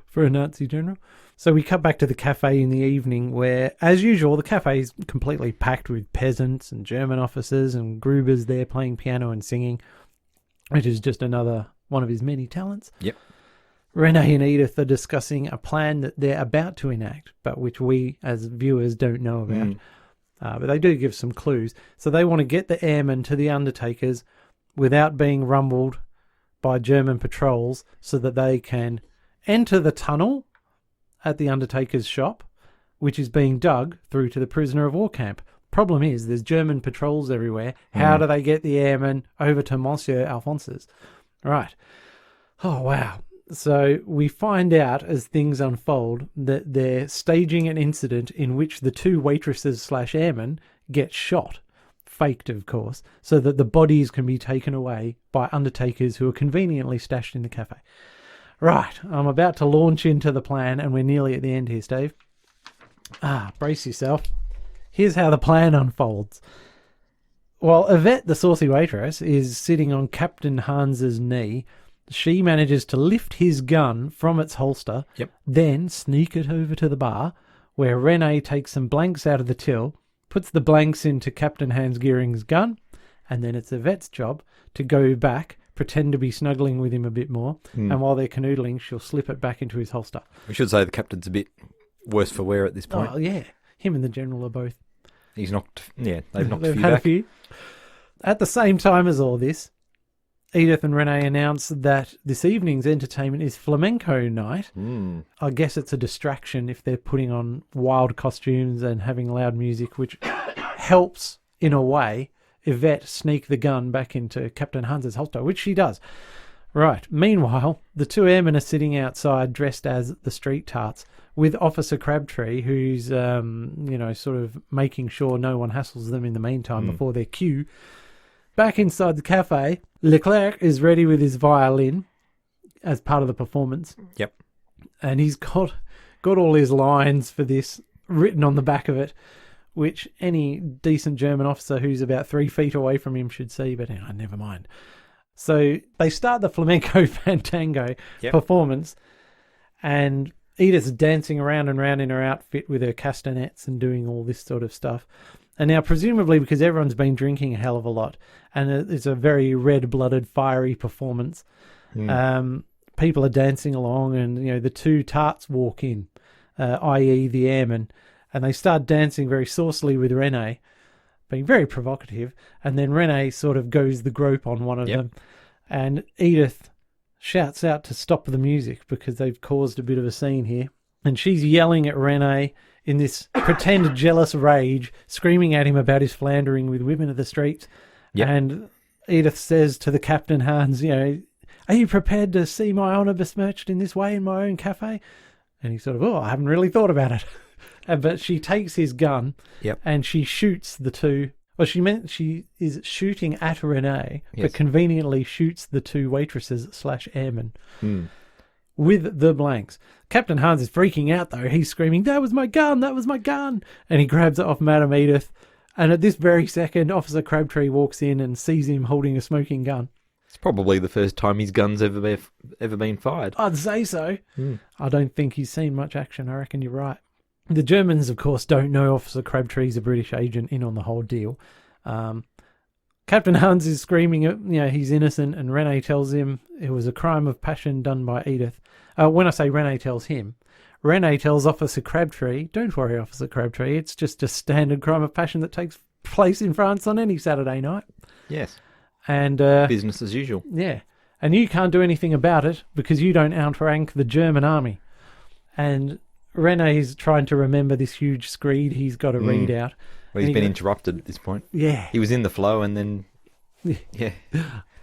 For a Nazi general. So we cut back to the cafe in the evening where, as usual, the cafe is completely packed with peasants and German officers, and Gruber's there playing piano and singing, which is just another one of his many talents. Yep. Renee and Edith are discussing a plan that they're about to enact, but which we as viewers don't know about. But they do give some clues. So they want to get the airmen to the undertakers without being rumbled by German patrols so that they can enter the tunnel at the undertaker's shop, which is being dug through to the prisoner of war camp. Problem is, there's German patrols everywhere. How do they get the airmen over to Monsieur Alphonse's? Right. Oh, wow. So we find out as things unfold that they're staging an incident in which the 2 waitresses / airmen get shot, faked of course, so that the bodies can be taken away by undertakers who are conveniently stashed in the cafe. Right, I'm about to launch into the plan and we're nearly at the end here, Steve. Brace yourself. Here's how the plan unfolds. While Yvette, the saucy waitress, is sitting on Captain Hans's knee, she manages to lift his gun from its holster, then sneak it over to the bar, where Renee takes some blanks out of the till, puts the blanks into Captain Hans Gearing's gun, and then it's Yvette's job to go back, pretend to be snuggling with him a bit more, and while they're canoodling, she'll slip it back into his holster. We should say the captain's a bit worse for wear at this point. Oh, yeah. Him and the general are both. He's knocked... Yeah, they've knocked a few had back. a few. At the same time as all this, Edith and Renee announce that this evening's entertainment is flamenco night. I guess it's a distraction if they're putting on wild costumes and having loud music, which helps, in a way, Yvette sneak the gun back into Captain Hans's holster, which she does. Right. Meanwhile, the two airmen are sitting outside dressed as the street tarts with Officer Crabtree, who's, sort of making sure no one hassles them in the meantime before their cue. Back inside the cafe, Leclerc is ready with his violin as part of the performance. Yep. And he's got all his lines for this written on the back of it, which any decent German officer who's about 3 feet away from him should see, but never mind. So they start the flamenco fantango performance, and Edith's dancing around and round in her outfit with her castanets and doing all this sort of stuff. And now, presumably, because everyone's been drinking a hell of a lot, and it's a very red-blooded, fiery performance, people are dancing along, and the two tarts walk in, i.e. the airmen, and they start dancing very saucily with Renee, being very provocative, and then Renee sort of goes the grope on one of them, and Edith shouts out to stop the music because they've caused a bit of a scene here, and she's yelling at Renee in this pretend jealous rage, screaming at him about his floundering with women of the streets. And Edith says to the Captain Hans, are you prepared to see my honour besmirched in this way in my own cafe? And he's sort of, I haven't really thought about it. But she takes his gun and she shoots the two. Well, she is shooting at Renee, but conveniently shoots the two waitresses / airmen with the blanks. Captain Hans is freaking out, though. He's screaming, that was my gun! That was my gun! And he grabs it off Madame Edith. And at this very second, Officer Crabtree walks in and sees him holding a smoking gun. It's probably the first time his gun's ever been fired. I'd say so. I don't think he's seen much action. I reckon you're right. The Germans, of course, don't know Officer Crabtree's a British agent in on the whole deal. Captain Hans is screaming at, he's innocent, and Renee tells him it was a crime of passion done by Edith. When I say Renee tells him, Renee tells Officer Crabtree, don't worry, Officer Crabtree, it's just a standard crime of passion that takes place in France on any Saturday night. Yes. And business as usual. Yeah. And you can't do anything about it because you don't outrank the German army. And Renee's trying to remember this huge screed he's got to read out. Well, he's been interrupted at this point. Yeah. He was in the flow and then,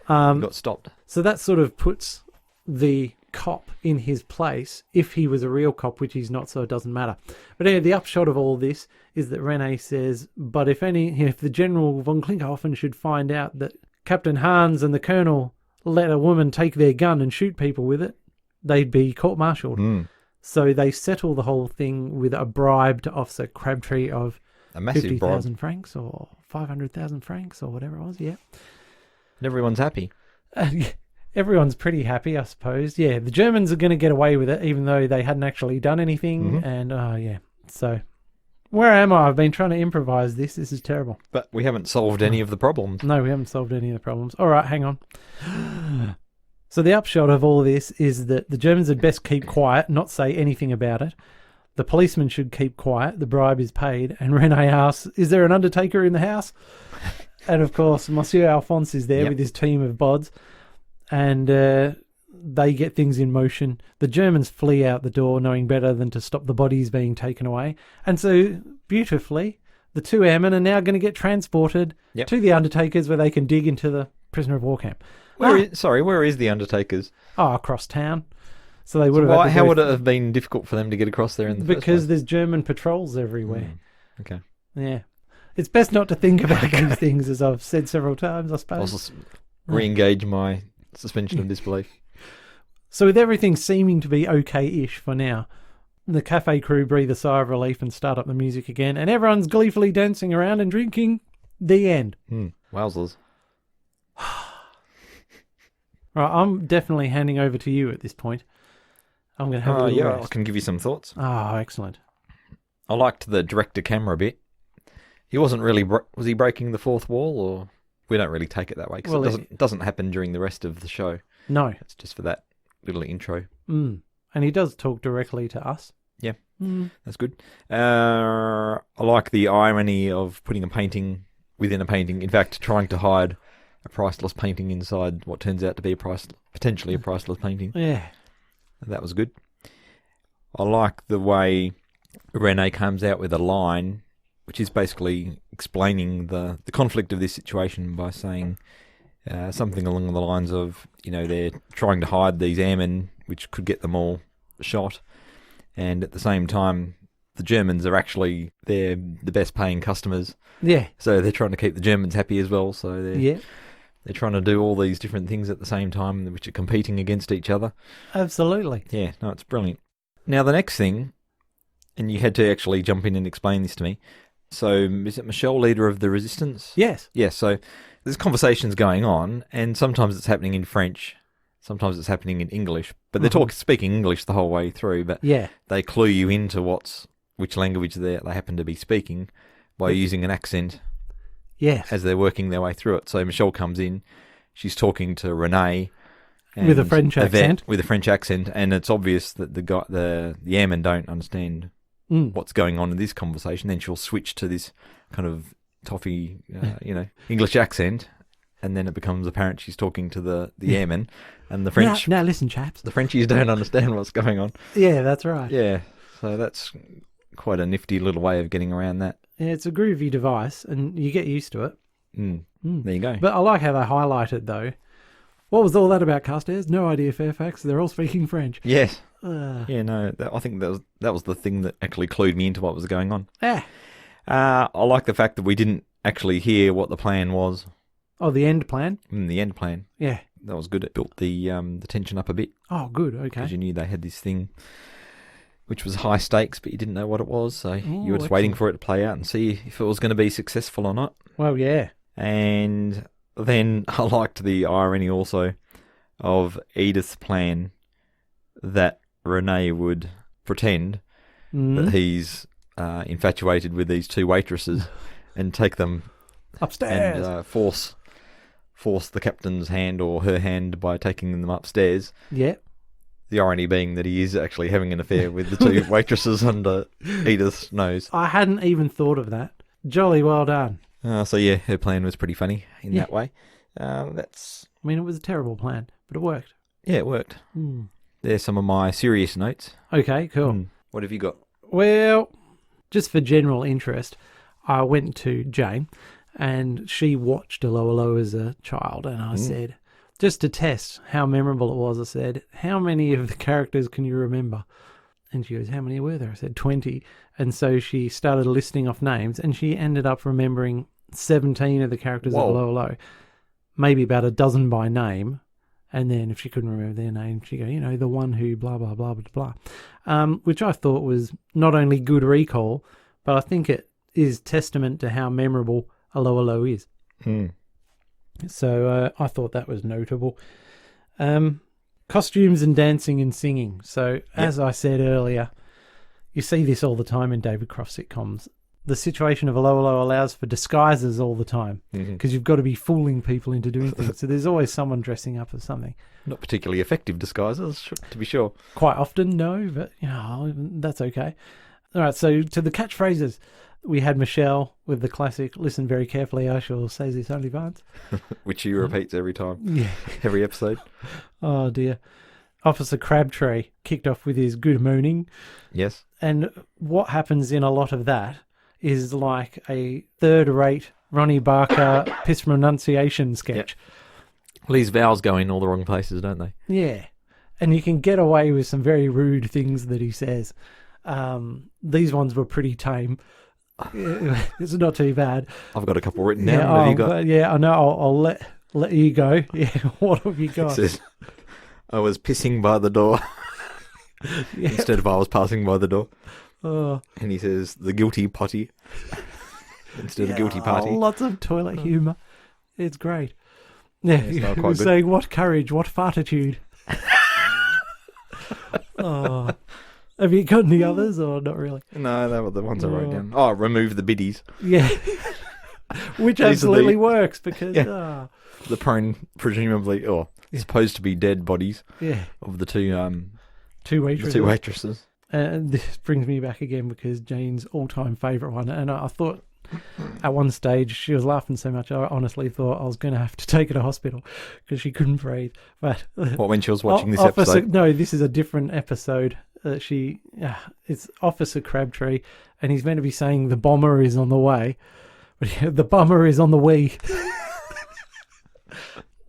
got stopped. So that sort of puts the cop in his place if he was a real cop, which he's not, so it doesn't matter. But anyway, the upshot of all this is that Renee says, but if the General von Klinkhofen should find out that Captain Hans and the Colonel let a woman take their gun and shoot people with it, they'd be court-martialed. So they settle the whole thing with a bribe to Officer Crabtree of a massive 50,000 francs or 500,000 francs or whatever it was, And everyone's happy. Everyone's pretty happy, I suppose. Yeah, the Germans are going to get away with it, even though they hadn't actually done anything. And, so where am I? I've been trying to improvise this. This is terrible. But we haven't solved any of the problems. No, we haven't solved any of the problems. All right, hang on. So the upshot of all this is that the Germans had best keep quiet, not say anything about it. The policeman should keep quiet. The bribe is paid. And Renee asks, is there an undertaker in the house? And, of course, Monsieur Alphonse is there with his team of bods. And they get things in motion. The Germans flee out the door, knowing better than to stop the bodies being taken away. And so, beautifully, the two airmen are now going to get transported to the undertakers where they can dig into the prisoner of war camp. Where is the undertakers? Oh, across town. So they would have. How would it have been difficult for them to get across there in the first place? Because there's German patrols everywhere. Okay. Yeah. It's best not to think about these things, as I've said several times, I suppose. Also, re-engage my suspension of disbelief. So with everything seeming to be okay-ish for now, the cafe crew breathe a sigh of relief and start up the music again, and everyone's gleefully dancing around and drinking. The end. Wowzers. Right, I'm definitely handing over to you at this point. I'm going to have a little I rest. can give you some thoughts. Oh, excellent. I liked the director-camera bit. He wasn't really... was he breaking the fourth wall, or... We don't really take it that way, because it doesn't happen during the rest of the show. No. It's just for that little intro. And he does talk directly to us. Yeah, that's good. I like the irony of putting a painting within a painting. In fact, trying to hide a priceless painting inside what turns out to be potentially a priceless painting. Yeah. That was good. I like the way Renee comes out with a line, which is basically explaining the conflict of this situation by saying something along the lines of, they're trying to hide these airmen, which could get them all shot. And at the same time, the Germans are actually the best paying customers. Yeah. So they're trying to keep the Germans happy as well. So they're trying to do all these different things at the same time, which are competing against each other. Absolutely. Yeah, no, it's brilliant. Now, the next thing, and you had to actually jump in and explain this to me. So, is it Michelle, leader of the resistance? Yes. Yes, so there's conversations going on, and sometimes it's happening in French, sometimes it's happening in English, but they're speaking English the whole way through, but they clue you into which language they happen to be speaking by using an accent as they're working their way through it. So Michelle comes in, she's talking to Renee. With a French accent. With a French accent, and it's obvious that the airmen don't understand what's going on in this conversation. Then she'll switch to this kind of toffee, English accent, and then it becomes apparent she's talking to the airmen, and the French. Now listen, chaps. The Frenchies don't understand what's going on. Yeah, that's right. Yeah, so that's quite a nifty little way of getting around that. Yeah, it's a groovy device, and you get used to it. There you go. But I like how they highlight it, though. What was all that about, Carstairs? No idea, Fairfax. They're all speaking French. Yes. Yeah, no, I think that was the thing that actually clued me into what was going on. Yeah. I like the fact that we didn't actually hear what the plan was. Oh, the end plan? The end plan. Yeah. That was good. It built the tension up a bit. Oh, good. Okay. Because you knew they had this thing which was high stakes, but you didn't know what it was. So you were just waiting for it to play out and see if it was going to be successful or not. Well, yeah. And then I liked the irony also of Edith's plan that Renee would pretend that he's infatuated with these two waitresses and take them upstairs and force the captain's hand or her hand by taking them upstairs. Yeah. The irony being that he is actually having an affair with the two waitresses under Edith's nose. I hadn't even thought of that. Jolly well done. So yeah, her plan was pretty funny in that way. It was a terrible plan, but it worked. Yeah, it worked. There's some of my serious notes. Okay, cool. What have you got? Well, just for general interest, I went to Jane and she watched Allo Allo as a child, and I said, just to test how memorable it was, I said, how many of the characters can you remember? And she goes, how many were there? I said, 20. And so she started listing off names, and she ended up remembering 17 of the characters of Allo Allo, maybe about a dozen by name. And then if she couldn't remember their name, she'd go, the one who blah, blah, blah, blah, blah. Which I thought was not only good recall, but I think it is testament to how memorable Allo Allo is. So I thought that was notable. Costumes and dancing and singing. So as I said earlier, you see this all the time in David Croft sitcoms. The situation of Allo Allo allows for disguises all the time because you've got to be fooling people into doing things. So there's always someone dressing up as something. Not particularly effective disguises, to be sure. Quite often, no, but that's okay. All right, so to the catchphrases, we had Michelle with the classic, listen very carefully, I shall say this only once. Which she repeats every time, every episode. Oh, dear. Officer Crabtree kicked off with his good mooning. Yes. And what happens in a lot of that is like a third-rate Ronnie Barker piss pronunciation sketch. Well, his vowels go in all the wrong places, don't they? Yeah. And you can get away with some very rude things that he says. These ones were pretty tame. It's not too bad. I've got a couple written down. What have you got? Yeah, I know. I'll let you go. Yeah, what have you got? It says, I was pissing by the door instead of I was passing by the door. Oh. And he says, the guilty potty instead of guilty party. Lots of toilet humour. It's great. Yeah, it's not he quite was good. saying, what courage, what fartitude. Oh. Have you got any others or not really? No, they were the ones I wrote Oh. down. Oh, remove the biddies. Yeah. Which These are absolutely the- works because, Yeah. The presumably, supposed to be dead bodies yeah. of the two Two waitresses. the two waitresses. And this brings me back again because Jane's all-time favourite one. And I thought at one stage she was laughing so much, I honestly thought I was going to have to take her to hospital because she couldn't breathe. But What, when she was watching this Officer, episode? No, this is a different episode. It's Officer Crabtree, and he's meant to be saying the bomber is on the way, but the bummer is on the wee.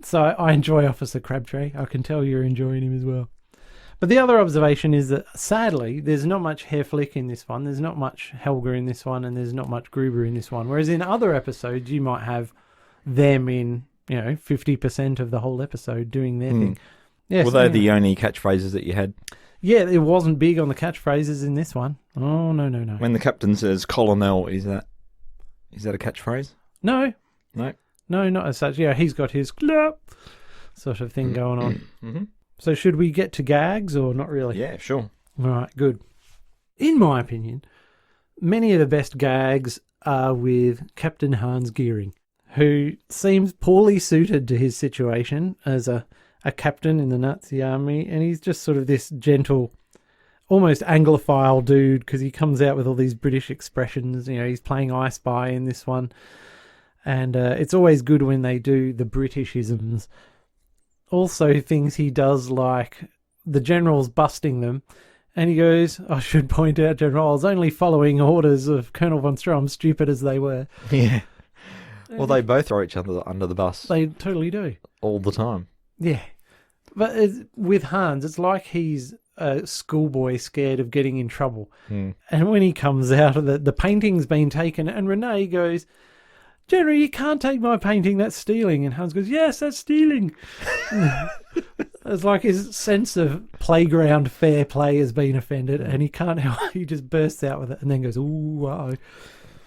So I enjoy Officer Crabtree. I can tell you're enjoying him as well. But the other observation is that, sadly, there's not much Herr Flick in this one. There's not much Helga in this one, and there's not much Gruber in this one. Whereas in other episodes, you might have them in, 50% of the whole episode doing their thing. Yes, Were they the only catchphrases that you had? Yeah, it wasn't big on the catchphrases in this one. Oh, no. When the captain says "Colonel," is that a catchphrase? No, No. not as such. Yeah, he's got his clap sort of thing going on. Mm-hmm. So should we get to gags or not really? Yeah, sure. All right, good. In my opinion, many of the best gags are with Captain Hans Geering, who seems poorly suited to his situation as a captain in the Nazi army, and he's just sort of this gentle, almost Anglophile dude because he comes out with all these British expressions. He's playing I Spy in this one, and it's always good when they do the Britishisms. Also, things he does like the general's busting them, and he goes, I should point out, General, I was only following orders of Colonel von Strom, stupid as they were. Yeah. Well, they both throw each other under the bus They totally do. all the time. Yeah. But with Hans, it's like he's a schoolboy scared of getting in trouble. And when he comes out of the painting's been taken, and Renee goes, General, you can't take my painting, that's stealing. And Hans goes, yes, that's stealing. It's like his sense of playground fair play has been offended, and he can't help, he just bursts out with it and then goes, ooh, uh-oh.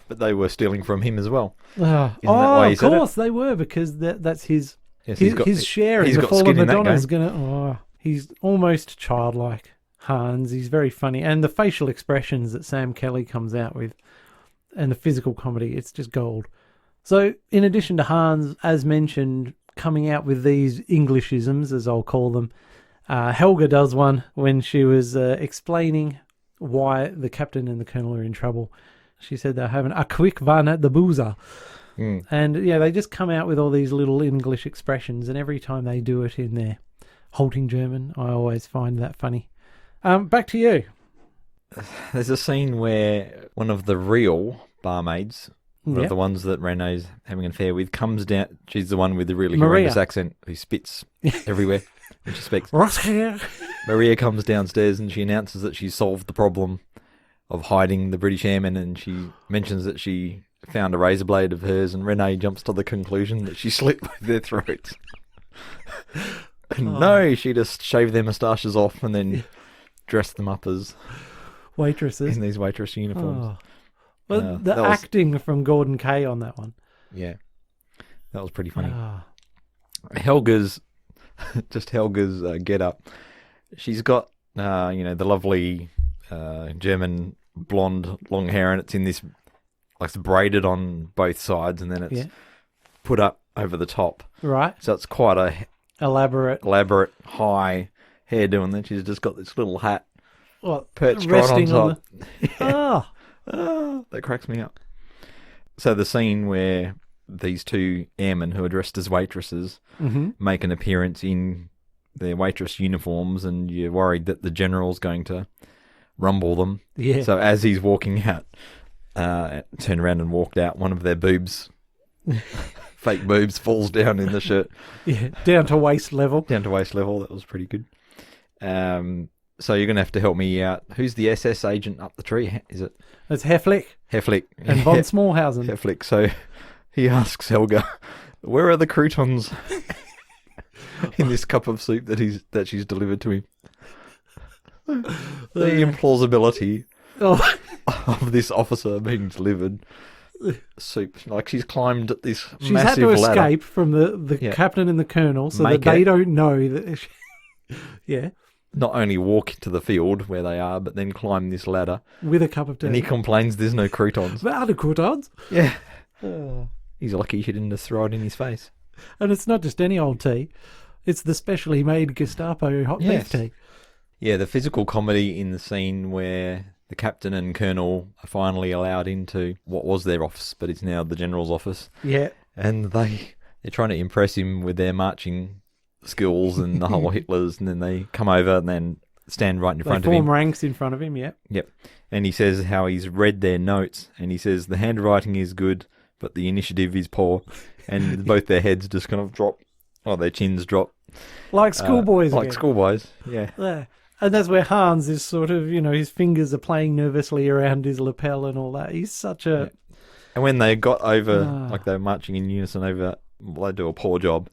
But they were stealing from him as well. That why he of said it? course they were, because that's his Yes, his share in he's the got Fall of skin in that Madonna is game. gonna. He's almost childlike, Hans. He's very funny, and the facial expressions that Sam Kelly comes out with, and the physical comedy, it's just gold. So, in addition to Hans, as mentioned, coming out with these Englishisms, as I'll call them, Helga does one when she was explaining why the captain and the colonel are in trouble. She said they're having a quick one at the boozer. And they just come out with all these little English expressions, and every time they do it in their halting German, I always find that funny. Back to you. There's a scene where one of the real barmaids, one Yep. of the ones that Renee's having an affair with, comes down. She's the one with the really Maria. horrendous accent who spits everywhere when she speaks. Maria. Maria comes downstairs and she announces that she's solved the problem of hiding the British airmen, and she mentions that she found a razor blade of hers, and Renee jumps to the conclusion that she slit both their throats. No, she just shaved their moustaches off and then dressed them up as Waitresses. in these waitress uniforms. Well, the that was- acting from Gordon Kay on that one. Yeah, that was pretty funny. Ah. Helga's get up. She's got the lovely German blonde long hair, and it's in this it's braided on both sides, and then it's put up over the top. Right. So it's quite a Elaborate. high hairdo, and then she's just got this little hat What? perched right on Resting top. The... That cracks me up. So the scene where these two airmen who are dressed as waitresses make an appearance in their waitress uniforms, and you're worried that the general's going to rumble them. Yeah. So as he's walking out, turned around and walked out, one of their boobs, fake boobs, falls down in the shirt. Yeah, down to waist level. Down to waist level. That was pretty good. So you're going to have to help me out. Who's the SS agent up the tree? Is it It's Heflick Heflick? and von Smallhausen. Heflick. So he asks Helga, where are the croutons in this cup of soup that she's delivered to him? The implausibility Oh, of this officer being delivered soup. Like she's climbed this She's massive had to ladder. escape from the captain and the colonel so that they don't know that. Yeah. Not only walk into the field where they are, but then climb this ladder. With a cup of tea. And he complains there's no croutons. But are the croutons? Yeah. He's lucky she didn't just throw it in his face. And it's not just any old tea. It's the specially made Gestapo hot beef tea. Yeah, the physical comedy in the scene where the captain and colonel are finally allowed into what was their office, but it's now the general's office. Yeah. And they're trying to impress him with their marching skills and the whole Hitlers, and then they come over and then stand right in front of him. They form ranks in front of him, yeah. Yep. And he says how he's read their notes, and he says the handwriting is good, but the initiative is poor. And both their heads just kind of drop, their chins drop. Like schoolboys. Like schoolboys, yeah. Yeah. And that's where Hans is sort of, his fingers are playing nervously around his lapel and all that. He's such a... Yeah. And when they got over, like they were marching in unison over, they do a poor job.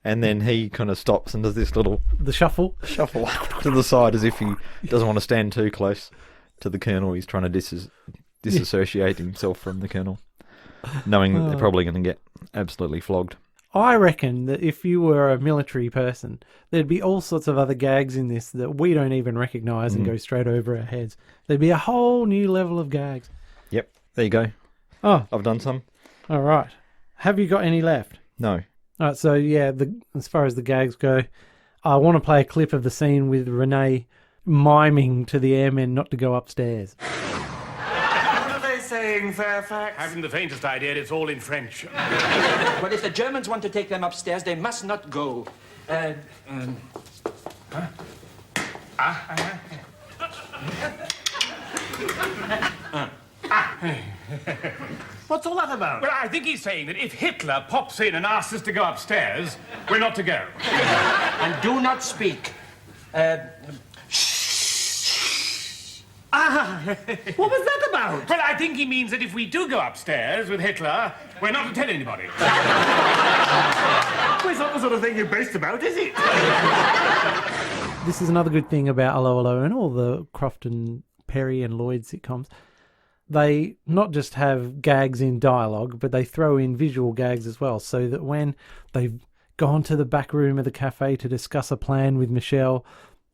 And then he kind of stops and does this little... The shuffle to the side as if he doesn't want to stand too close to the colonel. He's trying to disassociate himself from the colonel, knowing that they're probably going to get absolutely flogged. I reckon that if you were a military person, there'd be all sorts of other gags in this that we don't even recognise and go straight over our heads. There'd be a whole new level of gags. Yep, there you go. Oh. I've done some. All right. Have you got any left? No. All right, so yeah, as far as the gags go, I want to play a clip of the scene with Renee miming to the airmen not to go upstairs. What are they saying, Fairfax? I haven't the faintest idea. It's all in French. Well, if the Germans want to take them upstairs, they must not go. What's all that about? Well, I think he's saying that if Hitler pops in and asks us to go upstairs, we're not to go. And do not speak. What was that about? Well, I think he means that if we do go upstairs with Hitler, we're not to tell anybody. Well, it's not the sort of thing you're based about, is it? This is another good thing about Allo Allo and all the Croft and Perry and Lloyd sitcoms. They not just have gags in dialogue, but they throw in visual gags as well, so that when they've gone to the back room of the cafe to discuss a plan with Michelle,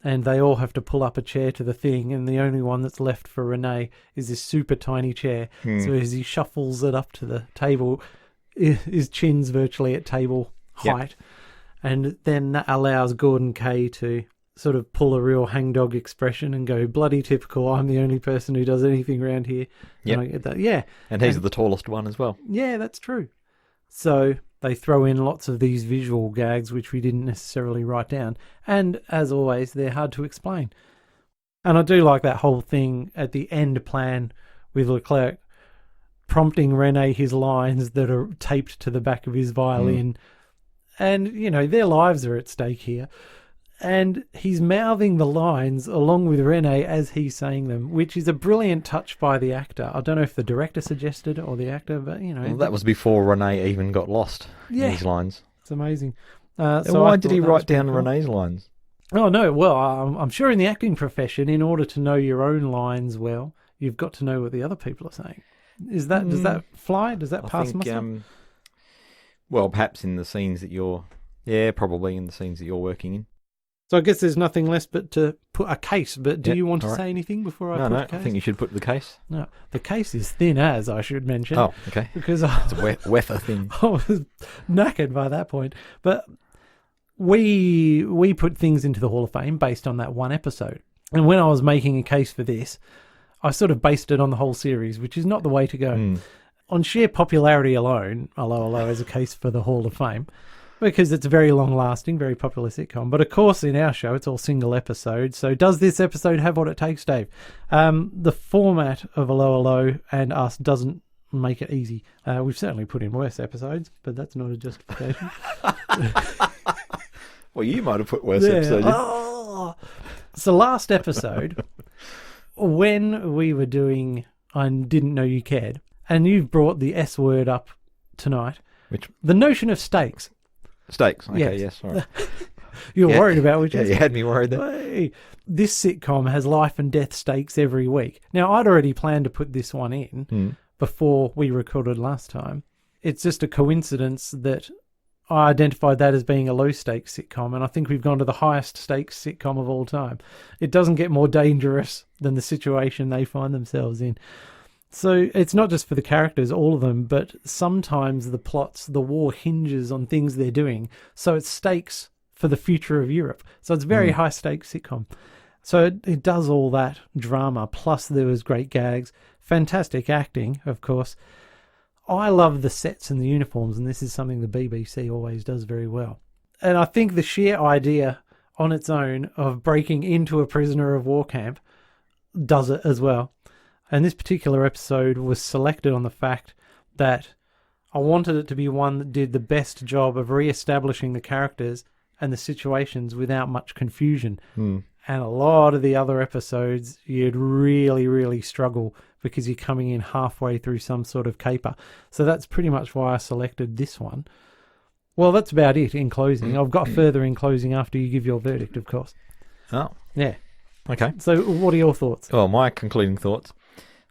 and they all have to pull up a chair to the thing, and the only one that's left for Renee is this super tiny chair. So as he shuffles it up to the table, his chin's virtually at table height. Yep. And then that allows Gordon Kay to sort of pull a real hangdog expression and go, bloody typical, I'm the only person who does anything around here. Yep. And I get that. Yeah. And he's the tallest one as well. Yeah, that's true. So they throw in lots of these visual gags which we didn't necessarily write down. And as always, they're hard to explain. And I do like that whole thing at the end plan with Leclerc prompting Rene his lines that are taped to the back of his violin. And, their lives are at stake here. And he's mouthing the lines along with Rene as he's saying them, which is a brilliant touch by the actor. I don't know if the director suggested it or the actor, but, Well, that was before Rene even got lost in his lines. It's amazing. So why did he write down Rene's lines? Oh, no. Well, I'm sure in the acting profession, in order to know your own lines well, you've got to know what the other people are saying. Does that fly? Does that pass muster? Well, perhaps in the scenes that probably in the scenes that you're working in. So I guess there's nothing less but to put a case. But do you want to say anything before I put the case? I think you should put the case. No, the case is thin as, I should mention. Oh, okay. Because it's a weather thing. I was knackered by that point. But we put things into the Hall of Fame based on that one episode. And when I was making a case for this, I sort of based it on the whole series, which is not the way to go. On sheer popularity alone, Allo Allo is a case for the Hall of Fame. Because it's a very long-lasting, very popular sitcom. But of course, in our show, it's all single episodes. So does this episode have what it takes, Dave? The format of Allo Allo and us doesn't make it easy. We've certainly put in worse episodes, but that's not a justification. Well, you might have put worse episodes in. Oh. So last episode, when we were doing I Didn't Know You Cared, and you've brought the S word up tonight, the notion of stakes. Stakes. Okay, yes. All right. You're worried about which you had me worried there. Hey, this sitcom has life and death stakes every week. Now, I'd already planned to put this one in, before we recorded last time. It's just a coincidence that I identified that as being a low-stakes sitcom, and I think we've gone to the highest-stakes sitcom of all time. It doesn't get more dangerous than the situation they find themselves in. So it's not just for the characters, all of them, but sometimes the war hinges on things they're doing. So it's stakes for the future of Europe. So it's very high-stakes sitcom. So it does all that drama, plus there was great gags, fantastic acting, of course. I love the sets and the uniforms, and this is something the BBC always does very well. And I think the sheer idea on its own of breaking into a prisoner of war camp does it as well. And this particular episode was selected on the fact that I wanted it to be one that did the best job of re-establishing the characters and the situations without much confusion. And a lot of the other episodes, you'd really, really struggle because you're coming in halfway through some sort of caper. So that's pretty much why I selected this one. Well, that's about it in closing. I've got further in closing after you give your verdict, of course. Oh. Yeah. Okay. So what are your thoughts? Well, my concluding thoughts.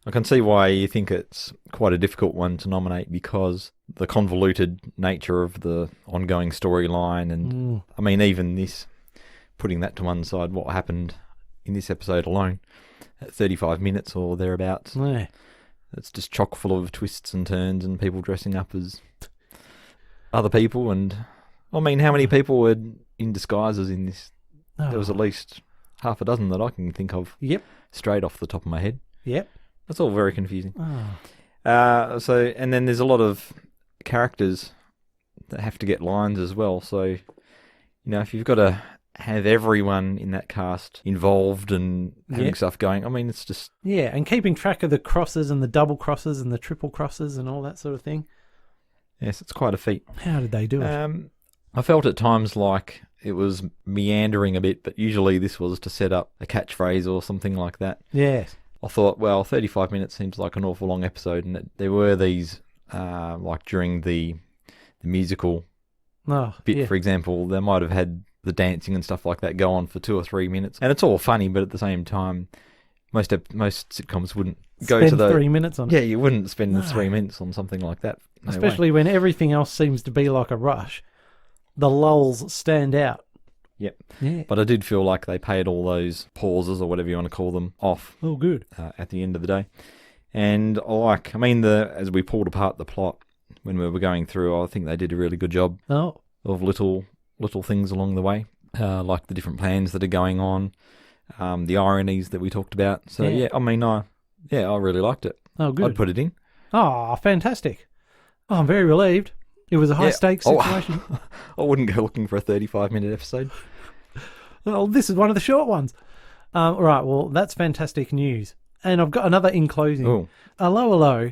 I can see why you think it's quite a difficult one to nominate because the convoluted nature of the ongoing storyline and, I mean, even this... Putting that to one side, what happened in this episode alone at 35 minutes or thereabouts. Yeah. It's just chock full of twists and turns and people dressing up as other people. And I mean, how many people were in disguises in this? There was at least half a dozen that I can think of. Yep. Straight off the top of my head. Yep. That's all very confusing. Oh. And then there's a lot of characters that have to get lines as well. So, if you've got to have everyone in that cast involved and having stuff going. I mean, it's just... Yeah, and keeping track of the crosses and the double crosses and the triple crosses and all that sort of thing. Yes, it's quite a feat. How did they do it? I felt at times like it was meandering a bit, but usually this was to set up a catchphrase or something like that. Yes. I thought, well, 35 minutes seems like an awful long episode, and there were these, like during the musical bit, for example, they might have had the dancing and stuff like that go on for 2 or 3 minutes. And it's all funny, but at the same time, most sitcoms wouldn't go to the 3 minutes on it. Yeah, you wouldn't spend 3 minutes on something like that. No Especially way. when everything else seems to be like a rush. The lulls stand out. Yep. Yeah. But I did feel like they paid all those pauses or whatever you want to call them off. Oh, good. At the end of the day. And as we pulled apart the plot when we were going through, I think they did a really good job of little things along the way, like the different plans that are going on, the ironies that we talked about. So, I really liked it. Oh, good. I'd put it in. Oh, fantastic. Oh, I'm very relieved. It was a high-stakes situation. I wouldn't go looking for a 35-minute episode. Well, this is one of the short ones. Right, well, that's fantastic news. And I've got another in closing. Ooh. Allo Allo,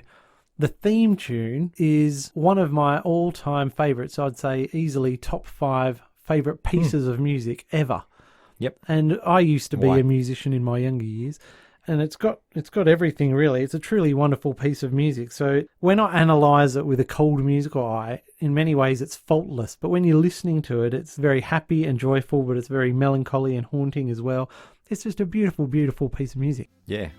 the theme tune is one of my all-time favourites. I'd say easily top 5 favourite pieces of music ever. Yep. And I used to be a musician in my younger years. And it's got everything, really. It's a truly wonderful piece of music. So when I analyse it with a cold musical eye, in many ways it's faultless. But when you're listening to it, it's very happy and joyful, but it's very melancholy and haunting as well. It's just a beautiful, beautiful piece of music. Yeah.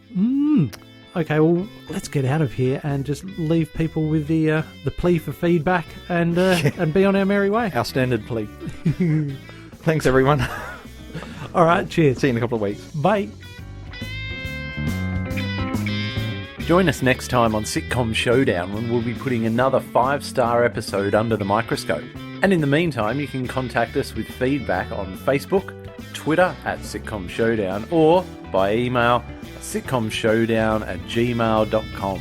Okay, well, let's get out of here and just leave people with the plea for feedback and be on our merry way. Our standard plea. Thanks, everyone. All right, cheers. See you in a couple of weeks. Bye. Join us next time on Sitcom Showdown when we'll be putting another 5-star episode under the microscope. And in the meantime, you can contact us with feedback on Facebook, Twitter @Sitcom Showdown, or by email sitcomshowdown@gmail.com.